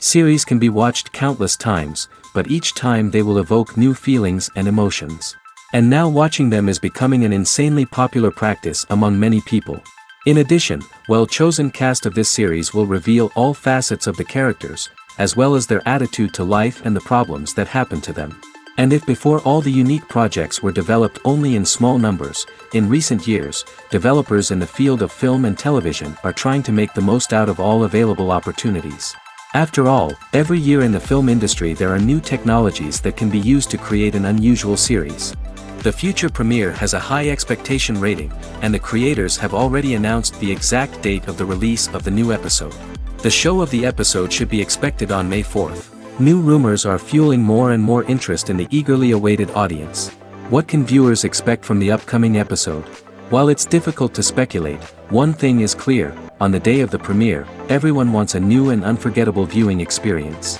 Series can be watched countless times, but each time they will evoke new feelings and emotions. And now watching them is becoming an insanely popular practice among many people. In addition, well-chosen cast of this series will reveal all facets of the characters, as well as their attitude to life and the problems that happen to them. And if before all the unique projects were developed only in small numbers, in recent years, developers in the field of film and television are trying to make the most out of all available opportunities. After all, every year in the film industry there are new technologies that can be used to create an unusual series. The future premiere has a high expectation rating, and the creators have already announced the exact date of the release of the new episode. The show of the episode should be expected on May 4th. New rumors are fueling more and more interest in the eagerly awaited audience. What can viewers expect from the upcoming episode? While it's difficult to speculate, one thing is clear: on the day of the premiere, everyone wants a new and unforgettable viewing experience.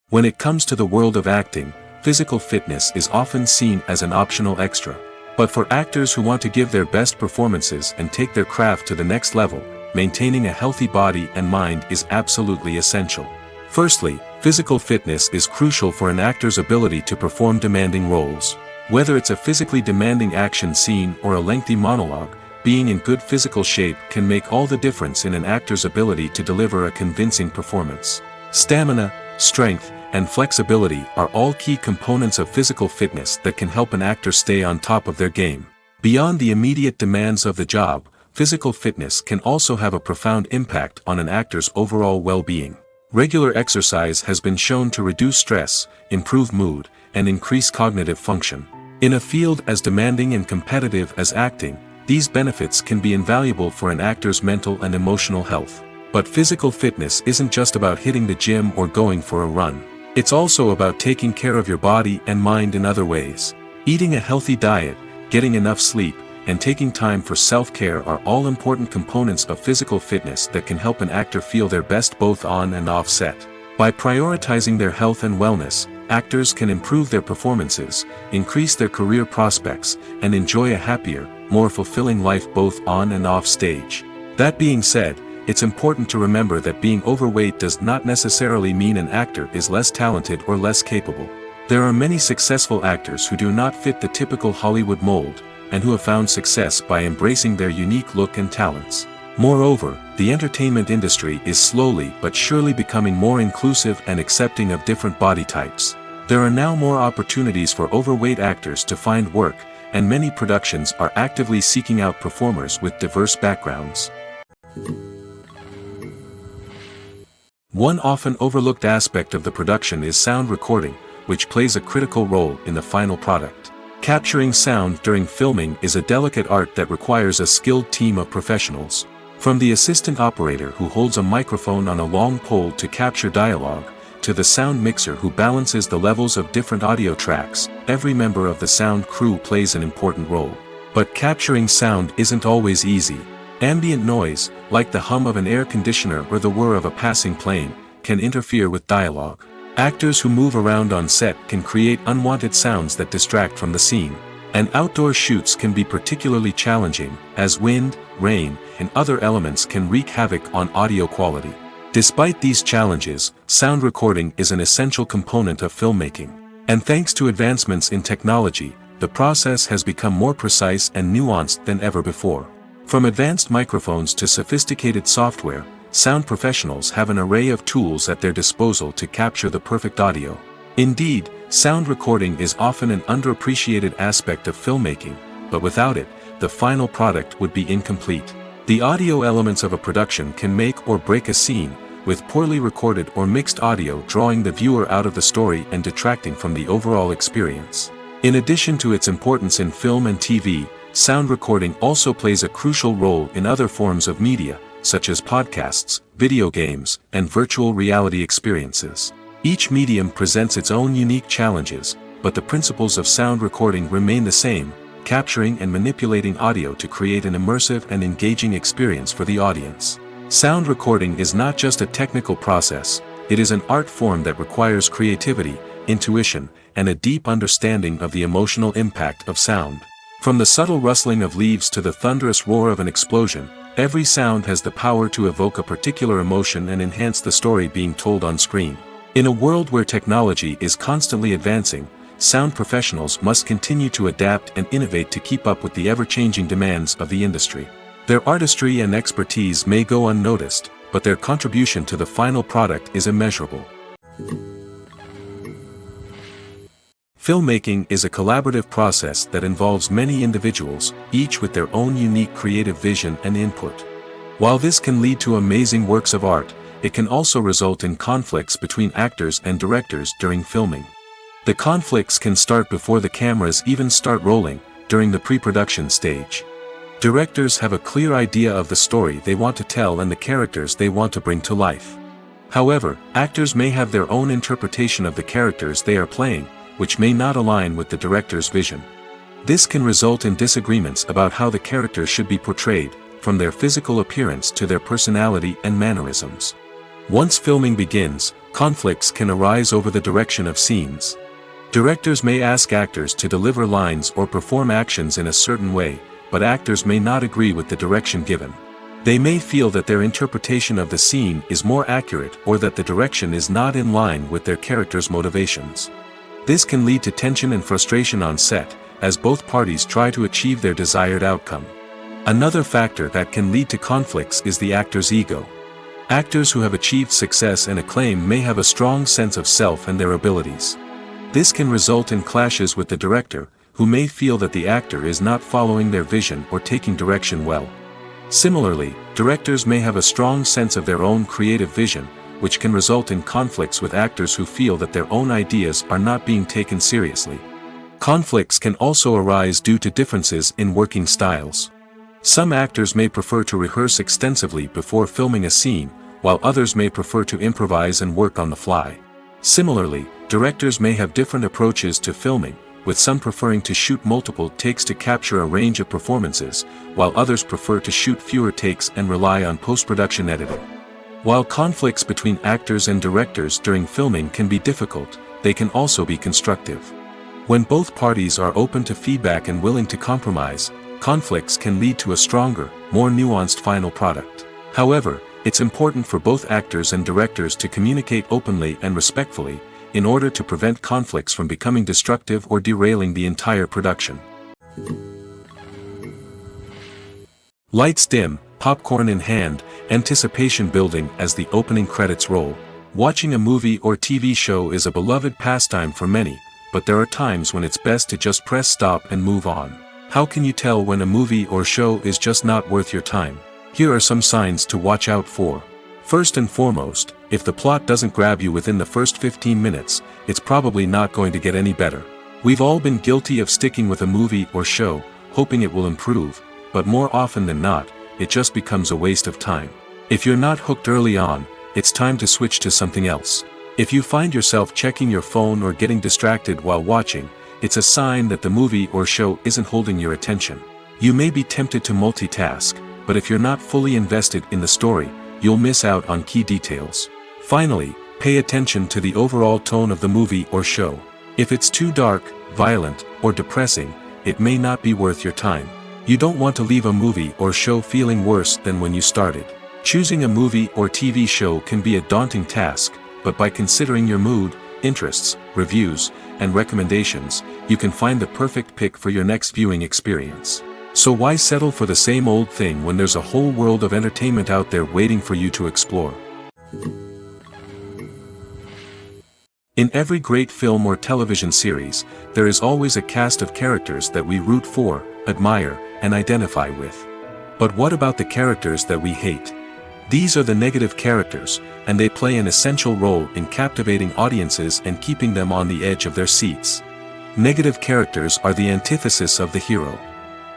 When it comes to the world of acting, physical fitness is often seen as an optional extra. But for actors who want to give their best performances and take their craft to the next level, maintaining a healthy body and mind is absolutely essential. Firstly, physical fitness is crucial for an actor's ability to perform demanding roles. Whether it's a physically demanding action scene or a lengthy monologue, being in good physical shape can make all the difference in an actor's ability to deliver a convincing performance. Stamina, strength, and flexibility are all key components of physical fitness that can help an actor stay on top of their game. Beyond the immediate demands of the job, physical fitness can also have a profound impact on an actor's overall well-being. Regular exercise has been shown to reduce stress, improve mood, and increase cognitive function. In a field as demanding and competitive as acting, these benefits can be invaluable for an actor's mental and emotional health. But physical fitness isn't just about hitting the gym or going for a run. It's also about taking care of your body and mind in other ways. Eating a healthy diet, getting enough sleep, and taking time for self-care are all important components of physical fitness that can help an actor feel their best both on and off set. By prioritizing their health and wellness, actors can improve their performances, increase their career prospects, and enjoy a happier, more fulfilling life both on and off stage. That being said, it's important to remember that being overweight does not necessarily mean an actor is less talented or less capable. There are many successful actors who do not fit the typical Hollywood mold, and who have found success by embracing their unique look and talents. Moreover, the entertainment industry is slowly but surely becoming more inclusive and accepting of different body types. There are now more opportunities for overweight actors to find work, and many productions are actively seeking out performers with diverse backgrounds. One often overlooked aspect of the production is sound recording, which plays a critical role in the final product. Capturing sound during filming is a delicate art that requires a skilled team of professionals. From the assistant operator who holds a microphone on a long pole to capture dialogue, to the sound mixer who balances the levels of different audio tracks, every member of the sound crew plays an important role. But capturing sound isn't always easy. Ambient noise, like the hum of an air conditioner or the whir of a passing plane, can interfere with dialogue. Actors who move around on set can create unwanted sounds that distract from the scene. And outdoor shoots can be particularly challenging, as wind, rain, and other elements can wreak havoc on audio quality. Despite these challenges, sound recording is an essential component of filmmaking. And thanks to advancements in technology, the process has become more precise and nuanced than ever before. From advanced microphones to sophisticated software, sound professionals have an array of tools at their disposal to capture the perfect audio. Indeed, sound recording is often an underappreciated aspect of filmmaking, but without it, the final product would be incomplete. The audio elements of a production can make or break a scene, with poorly recorded or mixed audio drawing the viewer out of the story and detracting from the overall experience. In addition to its importance in film and TV, sound recording also plays a crucial role in other forms of media, such as podcasts, video games, and virtual reality experiences. Each medium presents its own unique challenges, but the principles of sound recording remain the same: capturing and manipulating audio to create an immersive and engaging experience for the audience. Sound recording is not just a technical process, it is an art form that requires creativity, intuition, and a deep understanding of the emotional impact of sound. From the subtle rustling of leaves to the thunderous roar of an explosion, Every sound has the power to evoke a particular emotion and enhance the story being told on screen. In a world where technology is constantly advancing, sound professionals must continue to adapt and innovate to keep up with the ever-changing demands of the industry. Their artistry and expertise may go unnoticed, but their contribution to the final product is immeasurable. Filmmaking is a collaborative process that involves many individuals, each with their own unique creative vision and input. While this can lead to amazing works of art, it can also result in conflicts between actors and directors during filming. The conflicts can start before the cameras even start rolling, during the pre-production stage. Directors have a clear idea of the story they want to tell and the characters they want to bring to life. However, actors may have their own interpretation of the characters they are playing, which may not align with the director's vision. This can result in disagreements about how the characters should be portrayed, from their physical appearance to their personality and mannerisms. Once filming begins, conflicts can arise over the direction of scenes. Directors may ask actors to deliver lines or perform actions in a certain way, but actors may not agree with the direction given. They may feel that their interpretation of the scene is more accurate or that the direction is not in line with their character's motivations. This can lead to tension and frustration on set, as both parties try to achieve their desired outcome. Another factor that can lead to conflicts is the actor's ego. Actors who have achieved success and acclaim may have a strong sense of self and their abilities. This can result in clashes with the director, who may feel that the actor is not following their vision or taking direction well. Similarly, directors may have a strong sense of their own creative vision, which can result in conflicts with actors who feel that their own ideas are not being taken seriously. Conflicts can also arise due to differences in working styles. Some actors may prefer to rehearse extensively before filming a scene, while others may prefer to improvise and work on the fly. Similarly, directors may have different approaches to filming, with some preferring to shoot multiple takes to capture a range of performances, while others prefer to shoot fewer takes and rely on post-production editing. While conflicts between actors and directors during filming can be difficult, they can also be constructive. When both parties are open to feedback and willing to compromise, conflicts can lead to a stronger, more nuanced final product. However, it's important for both actors and directors to communicate openly and respectfully, in order to prevent conflicts from becoming destructive or derailing the entire production. Lights dim, popcorn in hand, anticipation building as the opening credits roll. Watching a movie or TV show is a beloved pastime for many, but there are times when it's best to just press stop and move on. How can you tell when a movie or show is just not worth your time? Here are some signs to watch out for. First and foremost, if the plot doesn't grab you within the first 15 minutes, it's probably not going to get any better. We've all been guilty of sticking with a movie or show, hoping it will improve, but more often than not, it just becomes a waste of time. If you're not hooked early on, it's time to switch to something else. If you find yourself checking your phone or getting distracted while watching, it's a sign that the movie or show isn't holding your attention. You may be tempted to multitask, but if you're not fully invested in the story, you'll miss out on key details. Finally, pay attention to the overall tone of the movie or show. If it's too dark, violent, or depressing, it may not be worth your time. You don't want to leave a movie or show feeling worse than when you started. Choosing a movie or TV show can be a daunting task, but by considering your mood, interests, reviews, and recommendations, you can find the perfect pick for your next viewing experience. So why settle for the same old thing when there's a whole world of entertainment out there waiting for you to explore? In every great film or television series, there is always a cast of characters that we root for, admire, and identify with. But what about the characters that we hate? These are the negative characters, and they play an essential role in captivating audiences and keeping them on the edge of their seats. Negative characters are the antithesis of the hero.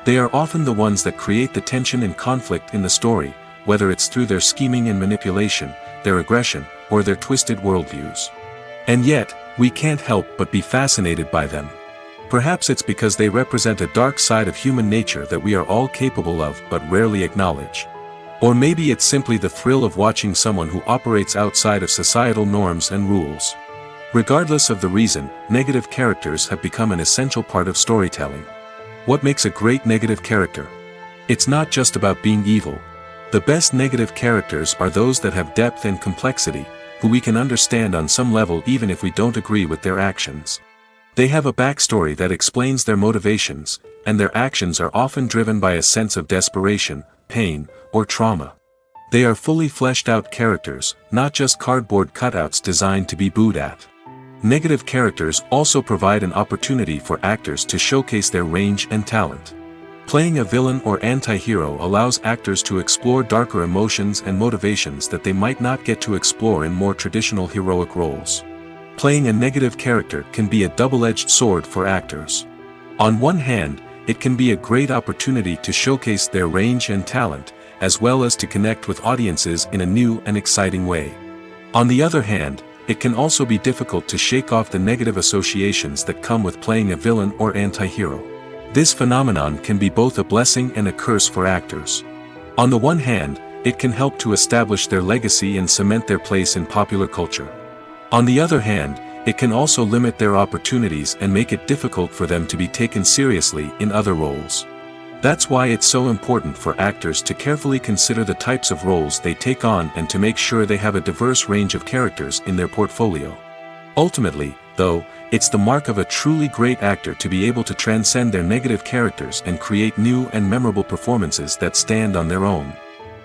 They are often the ones that create the tension and conflict in the story, whether it's through their scheming and manipulation, their aggression, or their twisted worldviews. And yet, we can't help but be fascinated by them. Perhaps it's because they represent a dark side of human nature that we are all capable of but rarely acknowledge. Or maybe it's simply the thrill of watching someone who operates outside of societal norms and rules. Regardless of the reason, negative characters have become an essential part of storytelling. What makes a great negative character? It's not just about being evil. The best negative characters are those that have depth and complexity, who we can understand on some level even if we don't agree with their actions. They have a backstory that explains their motivations, and their actions are often driven by a sense of desperation, pain, or trauma. They are fully fleshed out characters, not just cardboard cutouts designed to be booed at. Negative characters also provide an opportunity for actors to showcase their range and talent. Playing a villain or anti-hero allows actors to explore darker emotions and motivations that they might not get to explore in more traditional heroic roles. Playing a negative character can be a double-edged sword for actors. On one hand, it can be a great opportunity to showcase their range and talent, as well as to connect with audiences in a new and exciting way. On the other hand, it can also be difficult to shake off the negative associations that come with playing a villain or anti-hero. This phenomenon can be both a blessing and a curse for actors. On the one hand, it can help to establish their legacy and cement their place in popular culture. On the other hand, it can also limit their opportunities and make it difficult for them to be taken seriously in other roles. That's why it's so important for actors to carefully consider the types of roles they take on and to make sure they have a diverse range of characters in their portfolio. Ultimately, though, it's the mark of a truly great actor to be able to transcend their negative characters and create new and memorable performances that stand on their own.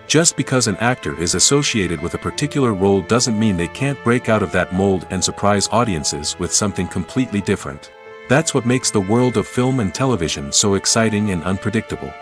Just because an actor is associated with a particular role doesn't mean they can't break out of that mold and surprise audiences with something completely different. That's what makes the world of film and television so exciting and unpredictable.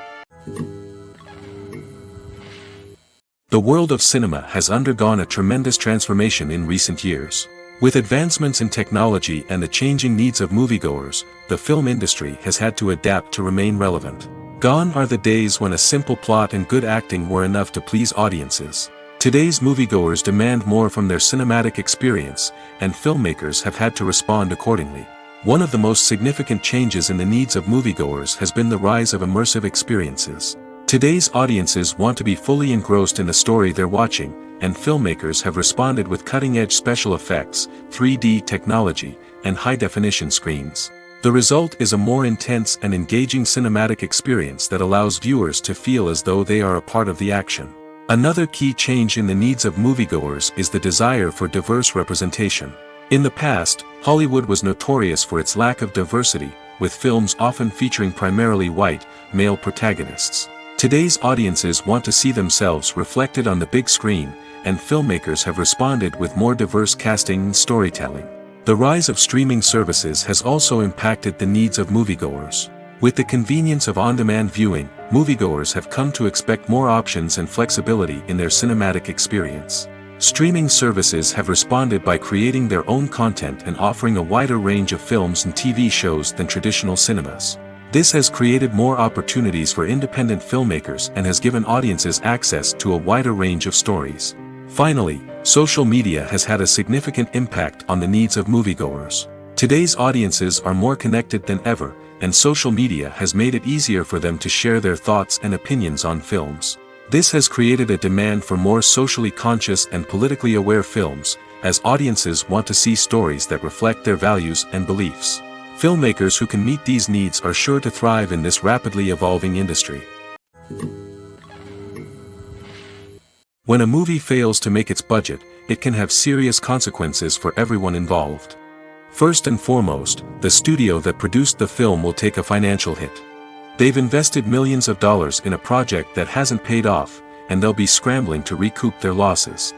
The world of cinema has undergone a tremendous transformation in recent years. With advancements in technology and the changing needs of moviegoers, the film industry has had to adapt to remain relevant. Gone are the days when a simple plot and good acting were enough to please audiences. Today's moviegoers demand more from their cinematic experience, and filmmakers have had to respond accordingly. One of the most significant changes in the needs of moviegoers has been the rise of immersive experiences. Today's audiences want to be fully engrossed in the story they're watching, and filmmakers have responded with cutting-edge special effects, 3D technology, and high-definition screens. The result is a more intense and engaging cinematic experience that allows viewers to feel as though they are a part of the action. Another key change in the needs of moviegoers is the desire for diverse representation. In the past, Hollywood was notorious for its lack of diversity, with films often featuring primarily white, male protagonists. Today's audiences want to see themselves reflected on the big screen, and filmmakers have responded with more diverse casting and storytelling. The rise of streaming services has also impacted the needs of moviegoers. With the convenience of on-demand viewing, moviegoers have come to expect more options and flexibility in their cinematic experience. Streaming services have responded by creating their own content and offering a wider range of films and TV shows than traditional cinemas. This has created more opportunities for independent filmmakers and has given audiences access to a wider range of stories. Finally, social media has had a significant impact on the needs of moviegoers. Today's audiences are more connected than ever, and social media has made it easier for them to share their thoughts and opinions on films. This has created a demand for more socially conscious and politically aware films, as audiences want to see stories that reflect their values and beliefs. Filmmakers who can meet these needs are sure to thrive in this rapidly evolving industry. When a movie fails to make its budget, it can have serious consequences for everyone involved. First and foremost, the studio that produced the film will take a financial hit. They've invested millions of dollars in a project that hasn't paid off, and they'll be scrambling to recoup their losses.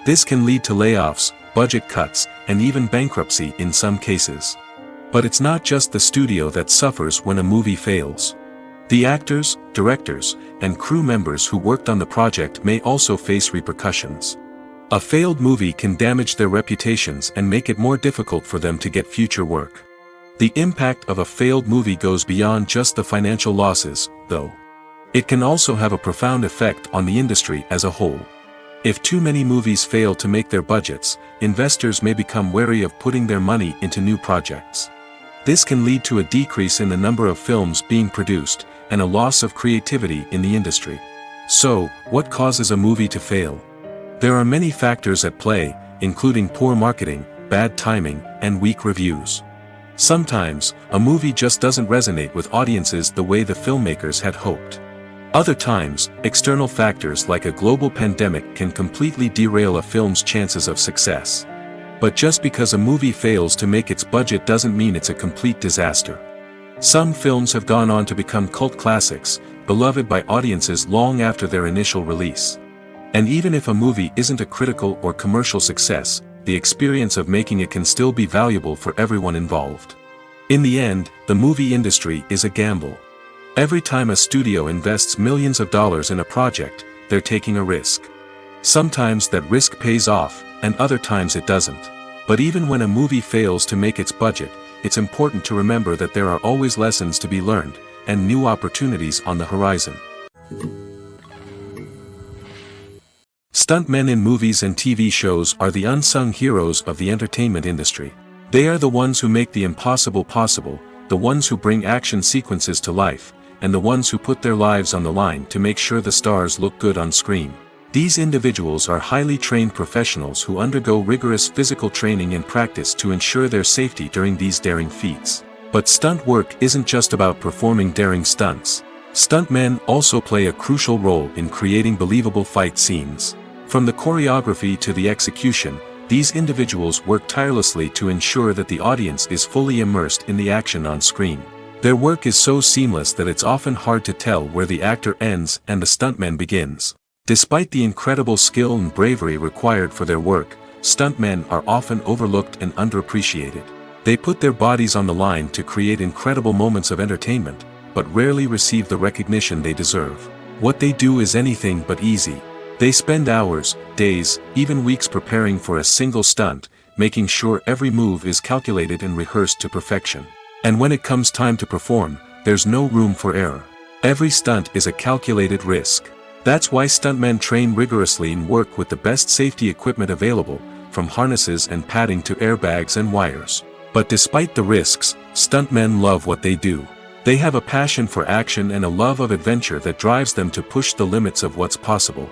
This can lead to layoffs, budget cuts, and even bankruptcy in some cases. But it's not just the studio that suffers when a movie fails. The actors, directors, and crew members who worked on the project may also face repercussions. A failed movie can damage their reputations and make it more difficult for them to get future work. The impact of a failed movie goes beyond just the financial losses, though. It can also have a profound effect on the industry as a whole. If too many movies fail to make their budgets, investors may become wary of putting their money into new projects. This can lead to a decrease in the number of films being produced, and a loss of creativity in the industry. So, what causes a movie to fail? There are many factors at play, including poor marketing, bad timing, and weak reviews. Sometimes, a movie just doesn't resonate with audiences the way the filmmakers had hoped. Other times, external factors like a global pandemic can completely derail a film's chances of success. But just because a movie fails to make its budget doesn't mean it's a complete disaster. Some films have gone on to become cult classics, beloved by audiences long after their initial release. And even if a movie isn't a critical or commercial success, the experience of making it can still be valuable for everyone involved. In the end, the movie industry is a gamble. Every time a studio invests millions of dollars in a project, they're taking a risk. Sometimes that risk pays off, and other times it doesn't. But even when a movie fails to make its budget, it's important to remember that there are always lessons to be learned, and new opportunities on the horizon. Stuntmen in movies and TV shows are the unsung heroes of the entertainment industry. They are the ones who make the impossible possible, the ones who bring action sequences to life, and the ones who put their lives on the line to make sure the stars look good on screen. These individuals are highly trained professionals who undergo rigorous physical training and practice to ensure their safety during these daring feats. But stunt work isn't just about performing daring stunts. Stuntmen also play a crucial role in creating believable fight scenes. From the choreography to the execution, these individuals work tirelessly to ensure that the audience is fully immersed in the action on screen. Their work is so seamless that it's often hard to tell where the actor ends and the stuntman begins. Despite the incredible skill and bravery required for their work, stuntmen are often overlooked and underappreciated. They put their bodies on the line to create incredible moments of entertainment, but rarely receive the recognition they deserve. What they do is anything but easy. They spend hours, days, even weeks preparing for a single stunt, making sure every move is calculated and rehearsed to perfection. And when it comes time to perform, there's no room for error. Every stunt is a calculated risk. That's why stuntmen train rigorously and work with the best safety equipment available, from harnesses and padding to airbags and wires. But despite the risks, stuntmen love what they do. They have a passion for action and a love of adventure that drives them to push the limits of what's possible.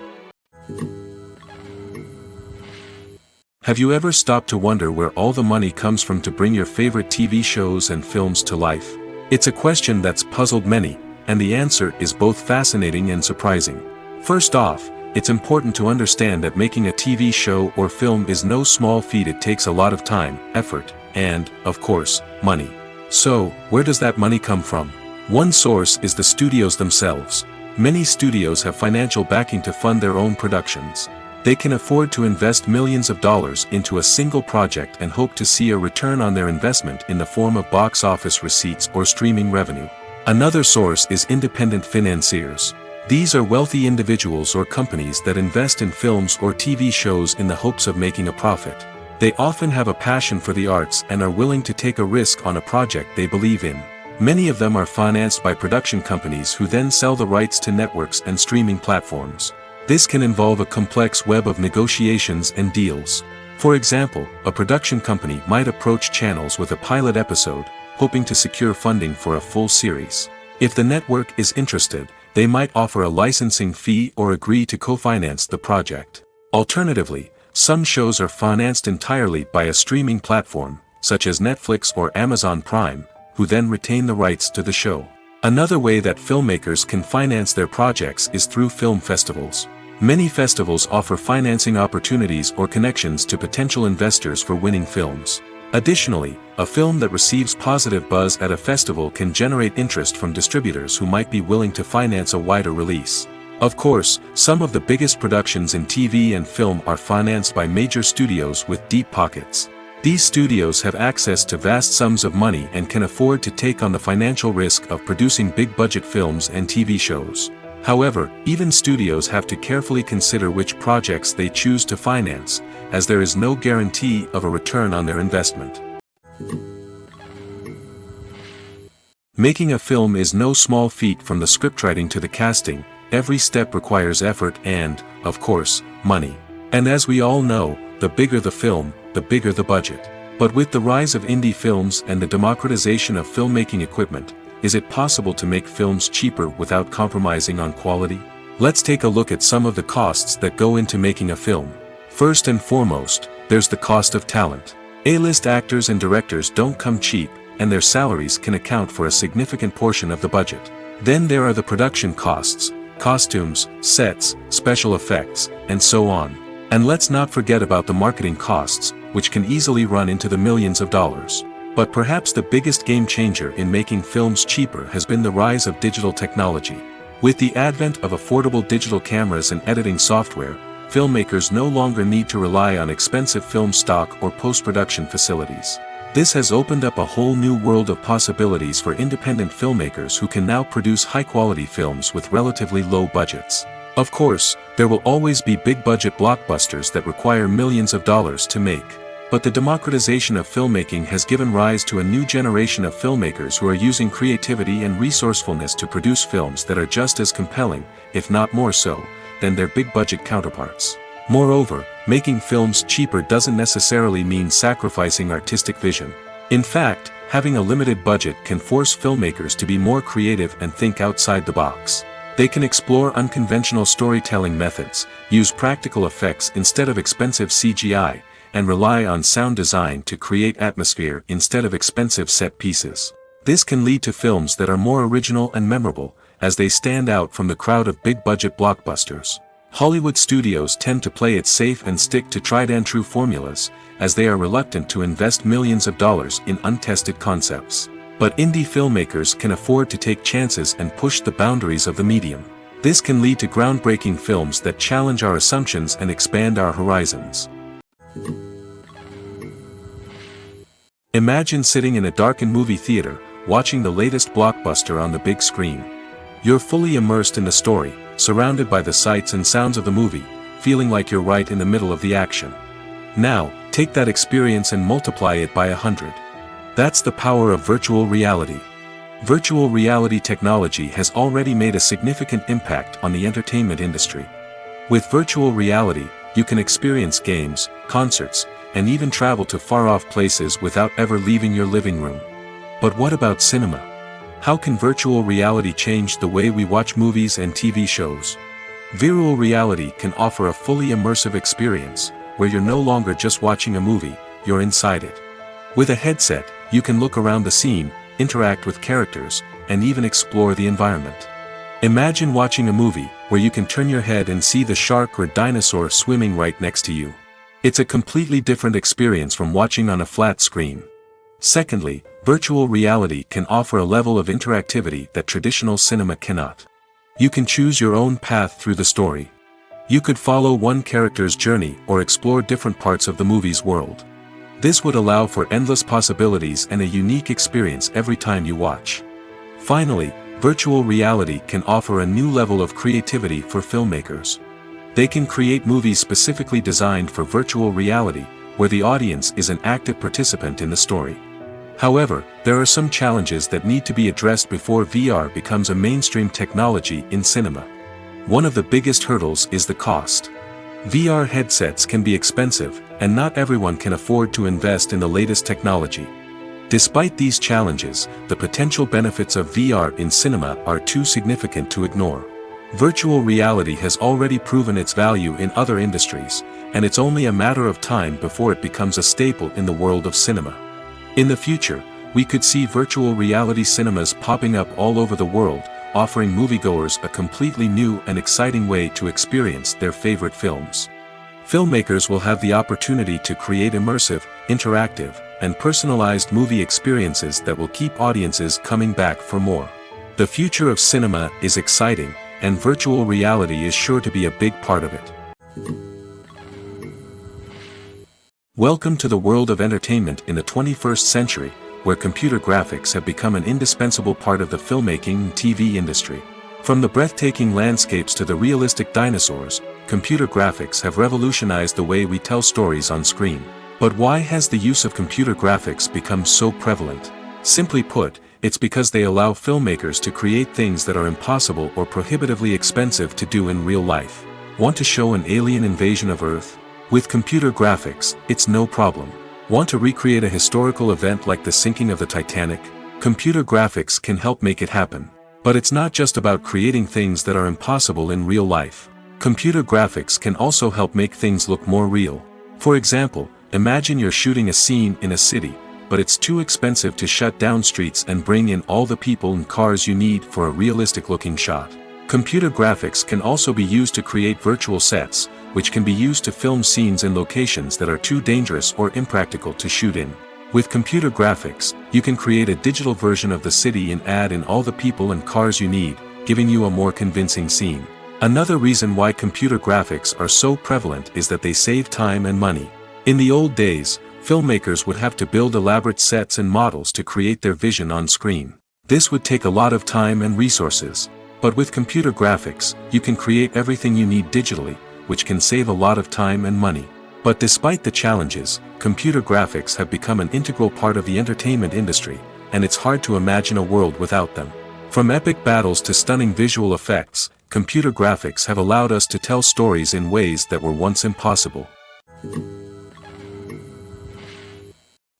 Have you ever stopped to wonder where all the money comes from to bring your favorite TV shows and films to life? It's a question that's puzzled many, and the answer is both fascinating and surprising. First off, it's important to understand that making a TV show or film is no small feat. It takes a lot of time, effort, and, of course, money. So, where does that money come from? One source is the studios themselves. Many studios have financial backing to fund their own productions. They can afford to invest millions of dollars into a single project and hope to see a return on their investment in the form of box office receipts or streaming revenue. Another source is independent financiers. These are wealthy individuals or companies that invest in films or TV shows in the hopes of making a profit. They often have a passion for the arts and are willing to take a risk on a project they believe in. Many of them are financed by production companies who then sell the rights to networks and streaming platforms. This can involve a complex web of negotiations and deals. For example, a production company might approach channels with a pilot episode, hoping to secure funding for a full series. If the network is interested, they might offer a licensing fee or agree to co-finance the project. Alternatively, some shows are financed entirely by a streaming platform, such as Netflix or Amazon Prime, who then retain the rights to the show. Another way that filmmakers can finance their projects is through film festivals. Many festivals offer financing opportunities or connections to potential investors for winning films. Additionally, a film that receives positive buzz at a festival can generate interest from distributors who might be willing to finance a wider release. Of course, some of the biggest productions in TV and film are financed by major studios with deep pockets. These studios have access to vast sums of money and can afford to take on the financial risk of producing big-budget films and TV shows. However, even studios have to carefully consider which projects they choose to finance, as there is no guarantee of a return on their investment. Making a film is no small feat. From the scriptwriting to the casting, every step requires effort and, of course, money. And as we all know, the bigger the film, the bigger the budget. But with the rise of indie films and the democratization of filmmaking equipment, is it possible to make films cheaper without compromising on quality? Let's take a look at some of the costs that go into making a film. First and foremost, there's the cost of talent. A-list actors and directors don't come cheap, and their salaries can account for a significant portion of the budget. Then there are the production costs, costumes, sets, special effects, and so on. And let's not forget about the marketing costs, which can easily run into the millions of dollars. But perhaps the biggest game changer in making films cheaper has been the rise of digital technology. With the advent of affordable digital cameras and editing software, filmmakers no longer need to rely on expensive film stock or post-production facilities. This has opened up a whole new world of possibilities for independent filmmakers who can now produce high-quality films with relatively low budgets. Of course, there will always be big-budget blockbusters that require millions of dollars to make. But the democratization of filmmaking has given rise to a new generation of filmmakers who are using creativity and resourcefulness to produce films that are just as compelling, if not more so, than their big-budget counterparts. Moreover, making films cheaper doesn't necessarily mean sacrificing artistic vision. In fact, having a limited budget can force filmmakers to be more creative and think outside the box. They can explore unconventional storytelling methods, use practical effects instead of expensive CGI, and rely on sound design to create atmosphere instead of expensive set pieces. This can lead to films that are more original and memorable, as they stand out from the crowd of big-budget blockbusters. Hollywood studios tend to play it safe and stick to tried-and-true formulas, as they are reluctant to invest millions of dollars in untested concepts. But indie filmmakers can afford to take chances and push the boundaries of the medium. This can lead to groundbreaking films that challenge our assumptions and expand our horizons. Imagine sitting in a darkened movie theater, watching the latest blockbuster on the big screen. You're fully immersed in the story, surrounded by the sights and sounds of the movie, feeling like you're right in the middle of the action. Now, take that experience and multiply it by 100. That's the power of virtual reality. Virtual reality technology has already made a significant impact on the entertainment industry. With virtual reality, you can experience games, concerts, and even travel to far-off places without ever leaving your living room. But what about cinema? How can virtual reality change the way we watch movies and TV shows? Virtual reality can offer a fully immersive experience, where you're no longer just watching a movie, you're inside it. With a headset, you can look around the scene, interact with characters, and even explore the environment. Imagine watching a movie where you can turn your head and see the shark or dinosaur swimming right next to you. It's a completely different experience from watching on a flat screen. Secondly, virtual reality can offer a level of interactivity that traditional cinema cannot. You can choose your own path through the story. You could follow one character's journey or explore different parts of the movie's world. This would allow for endless possibilities and a unique experience every time you watch. Finally, virtual reality can offer a new level of creativity for filmmakers. They can create movies specifically designed for virtual reality, where the audience is an active participant in the story. However, there are some challenges that need to be addressed before VR becomes a mainstream technology in cinema. One of the biggest hurdles is the cost. VR headsets can be expensive, and not everyone can afford to invest in the latest technology. Despite these challenges, the potential benefits of VR in cinema are too significant to ignore. Virtual reality has already proven its value in other industries, and it's only a matter of time before it becomes a staple in the world of cinema. In the future, we could see virtual reality cinemas popping up all over the world, offering moviegoers a completely new and exciting way to experience their favorite films. Filmmakers will have the opportunity to create immersive, interactive, and personalized movie experiences that will keep audiences coming back for more. The future of cinema is exciting, and virtual reality is sure to be a big part of it. Welcome to the world of entertainment in the 21st century, where computer graphics have become an indispensable part of the filmmaking and TV industry. From the breathtaking landscapes to the realistic dinosaurs, computer graphics have revolutionized the way we tell stories on screen. But why has the use of computer graphics become so prevalent? Simply put, it's because they allow filmmakers to create things that are impossible or prohibitively expensive to do in real life. Want to show an alien invasion of Earth? With computer graphics, it's no problem. Want to recreate a historical event like the sinking of the Titanic? Computer graphics can help make it happen. But it's not just about creating things that are impossible in real life. Computer graphics can also help make things look more real. For example, imagine you're shooting a scene in a city, but it's too expensive to shut down streets and bring in all the people and cars you need for a realistic-looking shot. Computer graphics can also be used to create virtual sets, which can be used to film scenes in locations that are too dangerous or impractical to shoot in. With computer graphics, you can create a digital version of the city and add in all the people and cars you need, giving you a more convincing scene. Another reason why computer graphics are so prevalent is that they save time and money. In the old days, filmmakers would have to build elaborate sets and models to create their vision on screen. This would take a lot of time and resources. But with computer graphics, you can create everything you need digitally, which can save a lot of time and money. But despite the challenges, computer graphics have become an integral part of the entertainment industry, and it's hard to imagine a world without them. From epic battles to stunning visual effects, computer graphics have allowed us to tell stories in ways that were once impossible.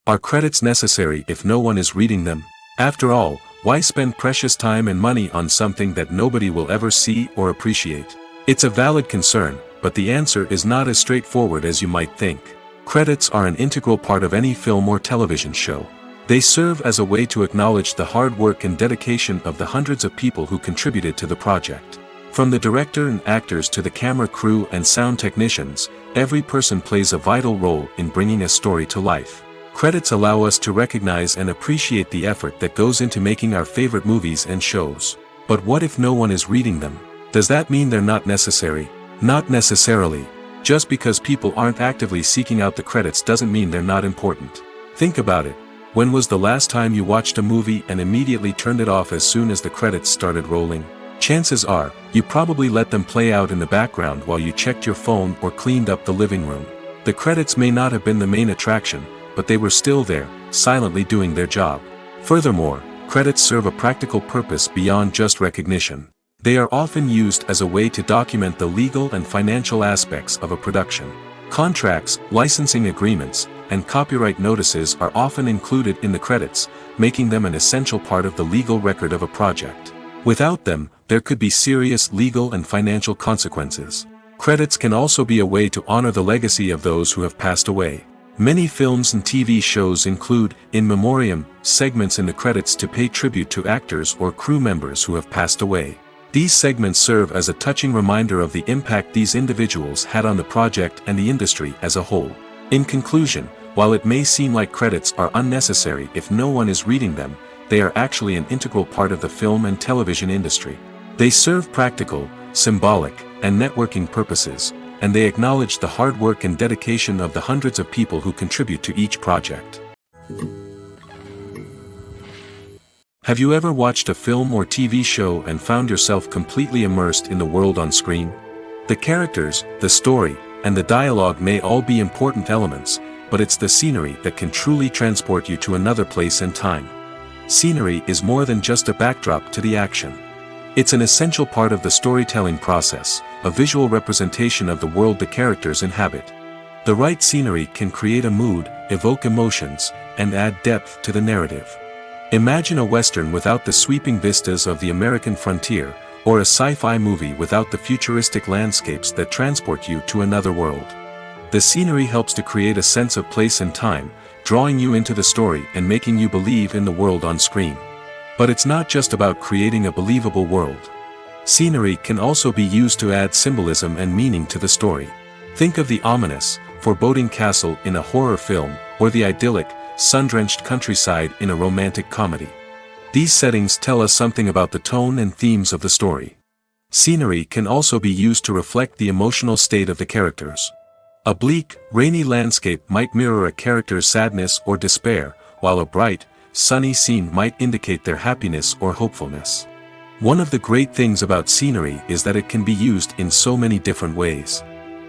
Are credits necessary if no one is reading them? After all, why spend precious time and money on something that nobody will ever see or appreciate? It's a valid concern, but the answer is not as straightforward as you might think. Credits are an integral part of any film or television show. They serve as a way to acknowledge the hard work and dedication of the hundreds of people who contributed to the project. From the director and actors to the camera crew and sound technicians, every person plays a vital role in bringing a story to life. Credits allow us to recognize and appreciate the effort that goes into making our favorite movies and shows. But what if no one is reading them? Does that mean they're not necessary? Not necessarily. Just because people aren't actively seeking out the credits doesn't mean they're not important. Think about it. When was the last time you watched a movie and immediately turned it off as soon as the credits started rolling? Chances are, you probably let them play out in the background while you checked your phone or cleaned up the living room. The credits may not have been the main attraction, but they were still there, silently doing their job. Furthermore, credits serve a practical purpose beyond just recognition. They are often used as a way to document the legal and financial aspects of a production. Contracts, licensing agreements, and copyright notices are often included in the credits, making them an essential part of the legal record of a project. Without them, there could be serious legal and financial consequences. Credits can also be a way to honor the legacy of those who have passed away. Many films and TV shows include, in memoriam, segments in the credits to pay tribute to actors or crew members who have passed away. These segments serve as a touching reminder of the impact these individuals had on the project and the industry as a whole. In conclusion, while it may seem like credits are unnecessary if no one is reading them, they are actually an integral part of the film and television industry. They serve practical, symbolic, and networking purposes, and they acknowledge the hard work and dedication of the hundreds of people who contribute to each project. Have you ever watched a film or TV show and found yourself completely immersed in the world on screen? The characters, the story, and the dialogue may all be important elements, but it's the scenery that can truly transport you to another place and time. Scenery is more than just a backdrop to the action. It's an essential part of the storytelling process, a visual representation of the world the characters inhabit. The right scenery can create a mood, evoke emotions, and add depth to the narrative. Imagine a Western without the sweeping vistas of the American frontier, or a sci-fi movie without the futuristic landscapes that transport you to another world. The scenery helps to create a sense of place and time, drawing you into the story and making you believe in the world on screen. But it's not just about creating a believable world. Scenery can also be used to add symbolism and meaning to the story. Think of the ominous, foreboding castle in a horror film, or the idyllic, sun-drenched countryside in a romantic comedy. These settings tell us something about the tone and themes of the story. Scenery can also be used to reflect the emotional state of the characters. A bleak, rainy landscape might mirror a character's sadness or despair, while a bright, sunny scene might indicate their happiness or hopefulness. One of the great things about scenery is that it can be used in so many different ways.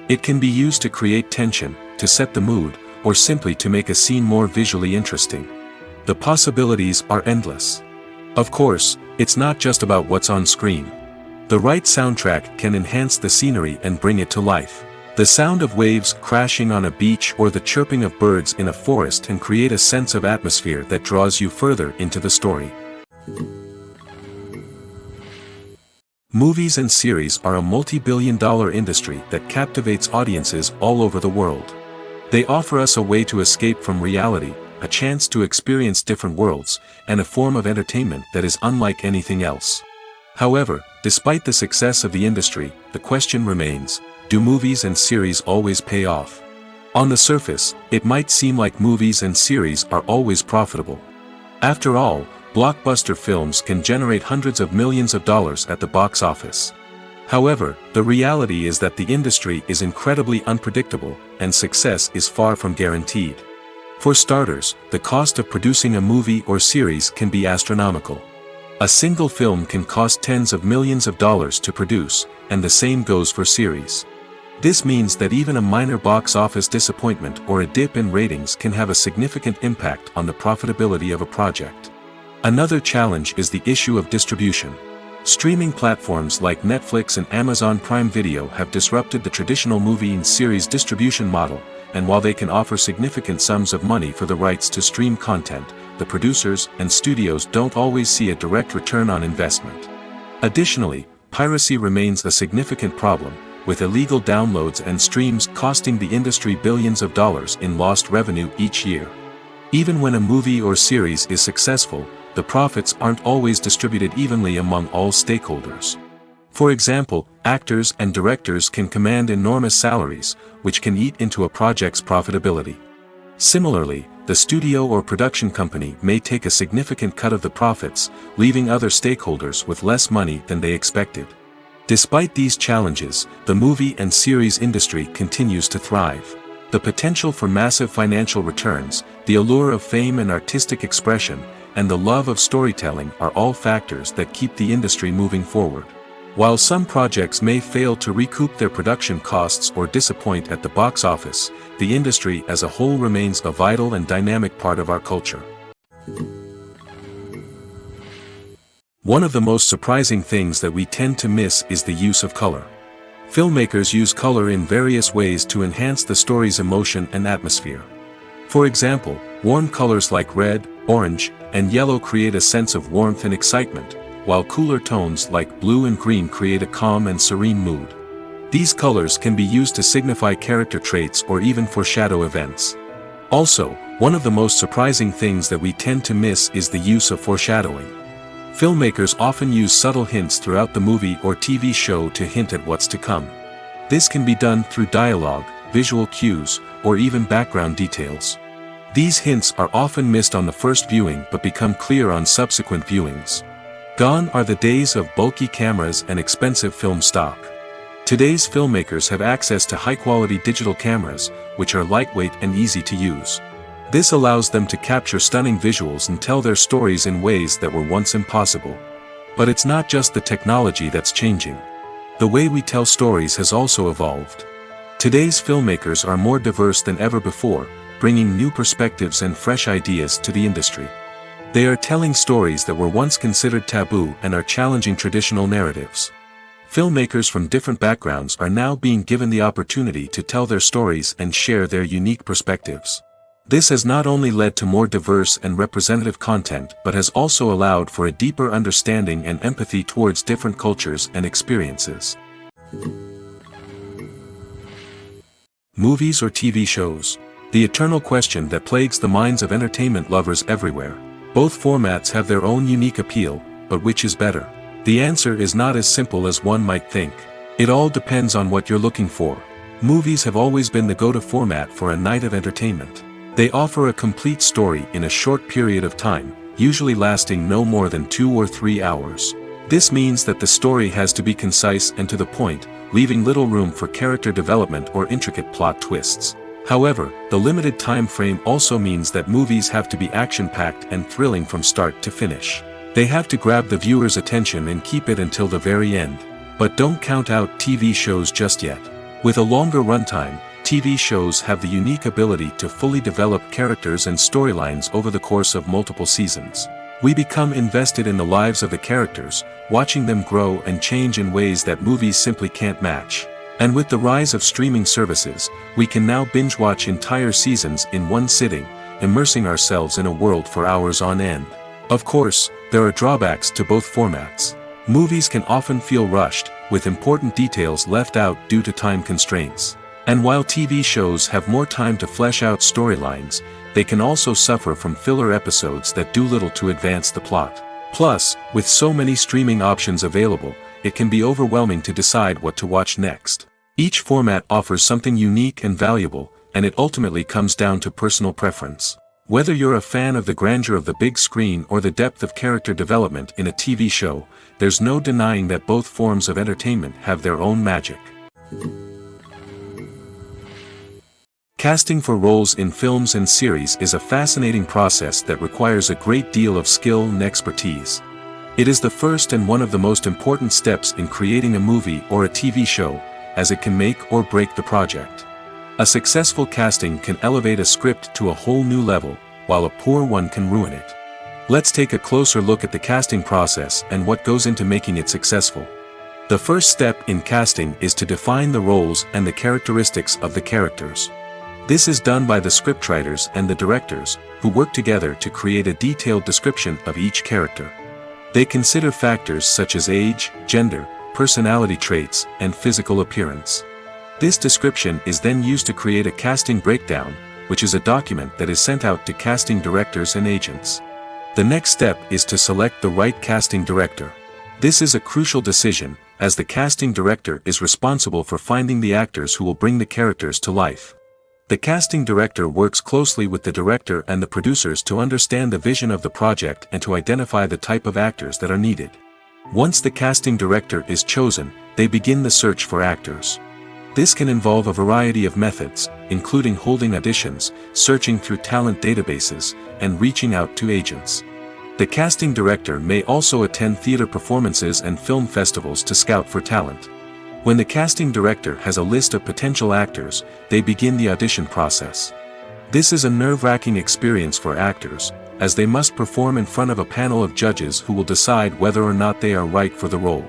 It can be used to create tension, to set the mood, or simply to make a scene more visually interesting. The possibilities are endless. Of course, it's not just about what's on screen. The right soundtrack can enhance the scenery and bring it to life. The sound of waves crashing on a beach or the chirping of birds in a forest can create a sense of atmosphere that draws you further into the story. Movies and series are a multi-billion-dollar industry that captivates audiences all over the world. They offer us a way to escape from reality, a chance to experience different worlds, and a form of entertainment that is unlike anything else. However, despite the success of the industry, the question remains, do movies and series always pay off? On the surface, it might seem like movies and series are always profitable. After all, blockbuster films can generate hundreds of millions of dollars at the box office. However, the reality is that the industry is incredibly unpredictable, and success is far from guaranteed. For starters, the cost of producing a movie or series can be astronomical. A single film can cost tens of millions of dollars to produce, and the same goes for series. This means that even a minor box office disappointment or a dip in ratings can have a significant impact on the profitability of a project. Another challenge is the issue of distribution. Streaming platforms like Netflix and Amazon Prime Video have disrupted the traditional movie and series distribution model, and while they can offer significant sums of money for the rights to stream content, the producers and studios don't always see a direct return on investment. Additionally, piracy remains a significant problem, with illegal downloads and streams costing the industry billions of dollars in lost revenue each year. Even when a movie or series is successful, the profits aren't always distributed evenly among all stakeholders. For example, actors and directors can command enormous salaries, which can eat into a project's profitability. Similarly, the studio or production company may take a significant cut of the profits, leaving other stakeholders with less money than they expected. Despite these challenges, the movie and series industry continues to thrive. The potential for massive financial returns, the allure of fame and artistic expression, and the love of storytelling are all factors that keep the industry moving forward. While some projects may fail to recoup their production costs or disappoint at the box office, the industry as a whole remains a vital and dynamic part of our culture. One of the most surprising things that we tend to miss is the use of color. Filmmakers use color in various ways to enhance the story's emotion and atmosphere. For example, warm colors like red, orange, and yellow create a sense of warmth and excitement, while cooler tones like blue and green create a calm and serene mood. These colors can be used to signify character traits or even foreshadow events. Also, one of the most surprising things that we tend to miss is the use of foreshadowing. Filmmakers often use subtle hints throughout the movie or TV show to hint at what's to come. This can be done through dialogue, visual cues, or even background details. These hints are often missed on the first viewing but become clear on subsequent viewings. Gone are the days of bulky cameras and expensive film stock. Today's filmmakers have access to high-quality digital cameras, which are lightweight and easy to use. This allows them to capture stunning visuals and tell their stories in ways that were once impossible. But it's not just the technology that's changing. The way we tell stories has also evolved. Today's filmmakers are more diverse than ever before, bringing new perspectives and fresh ideas to the industry. They are telling stories that were once considered taboo and are challenging traditional narratives. Filmmakers from different backgrounds are now being given the opportunity to tell their stories and share their unique perspectives. This has not only led to more diverse and representative content but has also allowed for a deeper understanding and empathy towards different cultures and experiences. Movies or TV shows? The eternal question that plagues the minds of entertainment lovers everywhere. Both formats have their own unique appeal, but which is better? The answer is not as simple as one might think. It all depends on what you're looking for. Movies have always been the go-to format for a night of entertainment. They offer a complete story in a short period of time, usually lasting no more than 2 or 3 hours. This means that the story has to be concise and to the point, leaving little room for character development or intricate plot twists. However, the limited time frame also means that movies have to be action-packed and thrilling from start to finish. They have to grab the viewer's attention and keep it until the very end. But don't count out TV shows just yet. With a longer runtime, TV shows have the unique ability to fully develop characters and storylines over the course of multiple seasons. We become invested in the lives of the characters, watching them grow and change in ways that movies simply can't match. And with the rise of streaming services, we can now binge-watch entire seasons in one sitting, immersing ourselves in a world for hours on end. Of course, there are drawbacks to both formats. Movies can often feel rushed, with important details left out due to time constraints. And while TV shows have more time to flesh out storylines, they can also suffer from filler episodes that do little to advance the plot. Plus, with so many streaming options available, it can be overwhelming to decide what to watch next. Each format offers something unique and valuable, and it ultimately comes down to personal preference. Whether you're a fan of the grandeur of the big screen or the depth of character development in a TV show, there's no denying that both forms of entertainment have their own magic. Casting for roles in films and series is a fascinating process that requires a great deal of skill and expertise. It is the first and one of the most important steps in creating a movie or a TV show, as it can make or break the project. A successful casting can elevate a script to a whole new level, while a poor one can ruin it. Let's take a closer look at the casting process and what goes into making it successful. The first step in casting is to define the roles and the characteristics of the characters. This is done by the scriptwriters and the directors, who work together to create a detailed description of each character. They consider factors such as age, gender, personality traits, and physical appearance. This description is then used to create a casting breakdown, which is a document that is sent out to casting directors and agents. The next step is to select the right casting director. This is a crucial decision, as the casting director is responsible for finding the actors who will bring the characters to life. The casting director works closely with the director and the producers to understand the vision of the project and to identify the type of actors that are needed. Once the casting director is chosen, they begin the search for actors. This can involve a variety of methods, including holding auditions, searching through talent databases, and reaching out to agents. The casting director may also attend theater performances and film festivals to scout for talent. When the casting director has a list of potential actors, they begin the audition process. This is a nerve-wracking experience for actors, as they must perform in front of a panel of judges who will decide whether or not they are right for the role.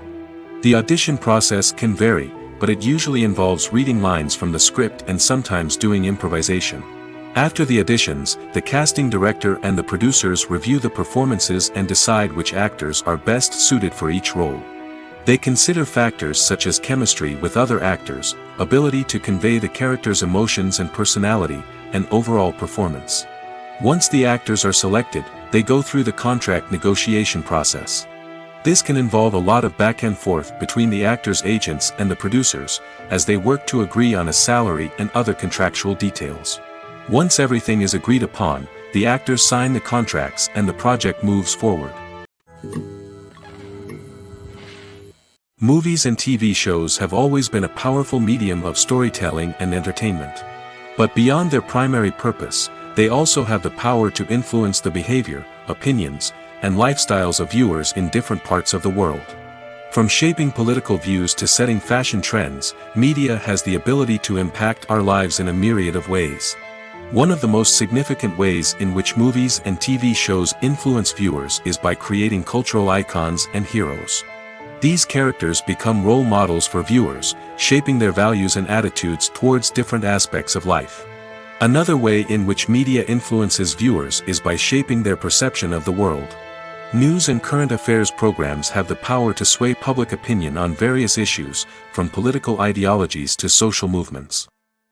The audition process can vary, but it usually involves reading lines from the script and sometimes doing improvisation. After the auditions, the casting director and the producers review the performances and decide which actors are best suited for each role. They consider factors such as chemistry with other actors, ability to convey the character's emotions and personality, and overall performance. Once the actors are selected, they go through the contract negotiation process. This can involve a lot of back and forth between the actors' agents and the producers, as they work to agree on a salary and other contractual details. Once everything is agreed upon, the actors sign the contracts and the project moves forward. Movies and TV shows have always been a powerful medium of storytelling and entertainment. But beyond their primary purpose, they also have the power to influence the behavior, opinions, and lifestyles of viewers in different parts of the world. From shaping political views to setting fashion trends, media has the ability to impact our lives in a myriad of ways. One of the most significant ways in which movies and TV shows influence viewers is by creating cultural icons and heroes. These characters become role models for viewers, shaping their values and attitudes towards different aspects of life. Another way in which media influences viewers is by shaping their perception of the world. News and current affairs programs have the power to sway public opinion on various issues, from political ideologies to social movements.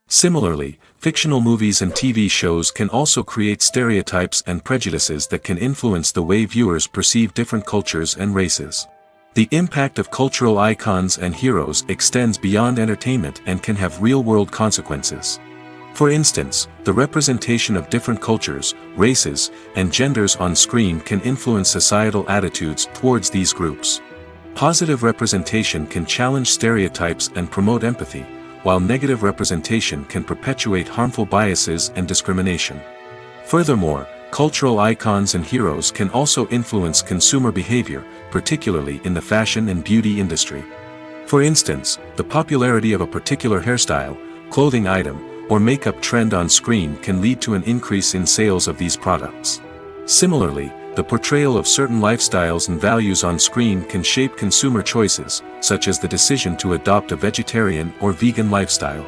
Similarly, fictional movies and TV shows can also create stereotypes and prejudices that can influence the way viewers perceive different cultures and races. The impact of cultural icons and heroes extends beyond entertainment and can have real-world consequences. For instance, the representation of different cultures, races, and genders on screen can influence societal attitudes towards these groups. Positive representation can challenge stereotypes and promote empathy, while negative representation can perpetuate harmful biases and discrimination. Furthermore, cultural icons and heroes can also influence consumer behavior, particularly in the fashion and beauty industry. For instance, the popularity of a particular hairstyle, clothing item, or makeup trend on screen can lead to an increase in sales of these products. Similarly, the portrayal of certain lifestyles and values on screen can shape consumer choices, such as the decision to adopt a vegetarian or vegan lifestyle.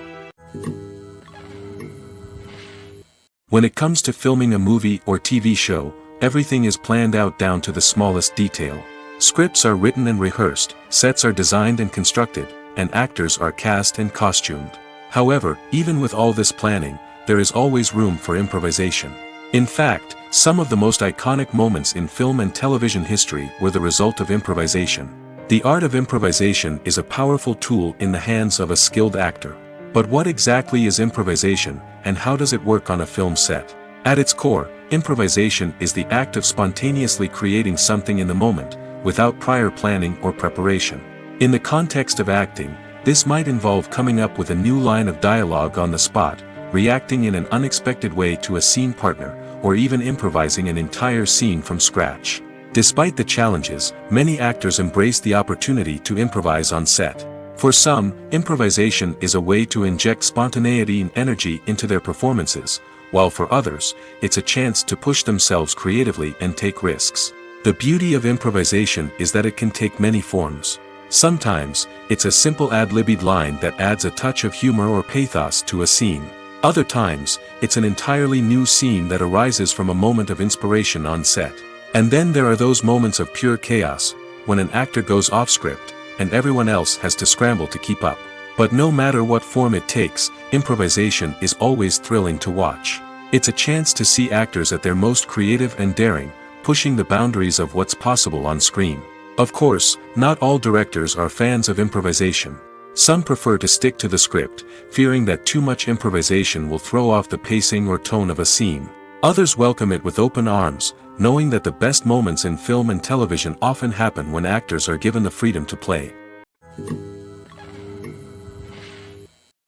When it comes to filming a movie or TV show, everything is planned out down to the smallest detail. Scripts are written and rehearsed, sets are designed and constructed, and actors are cast and costumed. However, even with all this planning, there is always room for improvisation. In fact, some of the most iconic moments in film and television history were the result of improvisation. The art of improvisation is a powerful tool in the hands of a skilled actor. But what exactly is improvisation, and how does it work on a film set? At its core, improvisation is the act of spontaneously creating something in the moment, without prior planning or preparation. In the context of acting, this might involve coming up with a new line of dialogue on the spot, reacting in an unexpected way to a scene partner, or even improvising an entire scene from scratch. Despite the challenges, many actors embrace the opportunity to improvise on set. For some, improvisation is a way to inject spontaneity and energy into their performances, while for others, it's a chance to push themselves creatively and take risks. The beauty of improvisation is that it can take many forms. Sometimes, it's a simple ad-libbed line that adds a touch of humor or pathos to a scene. Other times, it's an entirely new scene that arises from a moment of inspiration on set. And then there are those moments of pure chaos, when an actor goes off script, and everyone else has to scramble to keep up. But no matter what form it takes, improvisation is always thrilling to watch. It's a chance to see actors at their most creative and daring, pushing the boundaries of what's possible on screen. Of course, not all directors are fans of improvisation. Some prefer to stick to the script, fearing that too much improvisation will throw off the pacing or tone of a scene. Others welcome it with open arms, knowing that the best moments in film and television often happen when actors are given the freedom to play.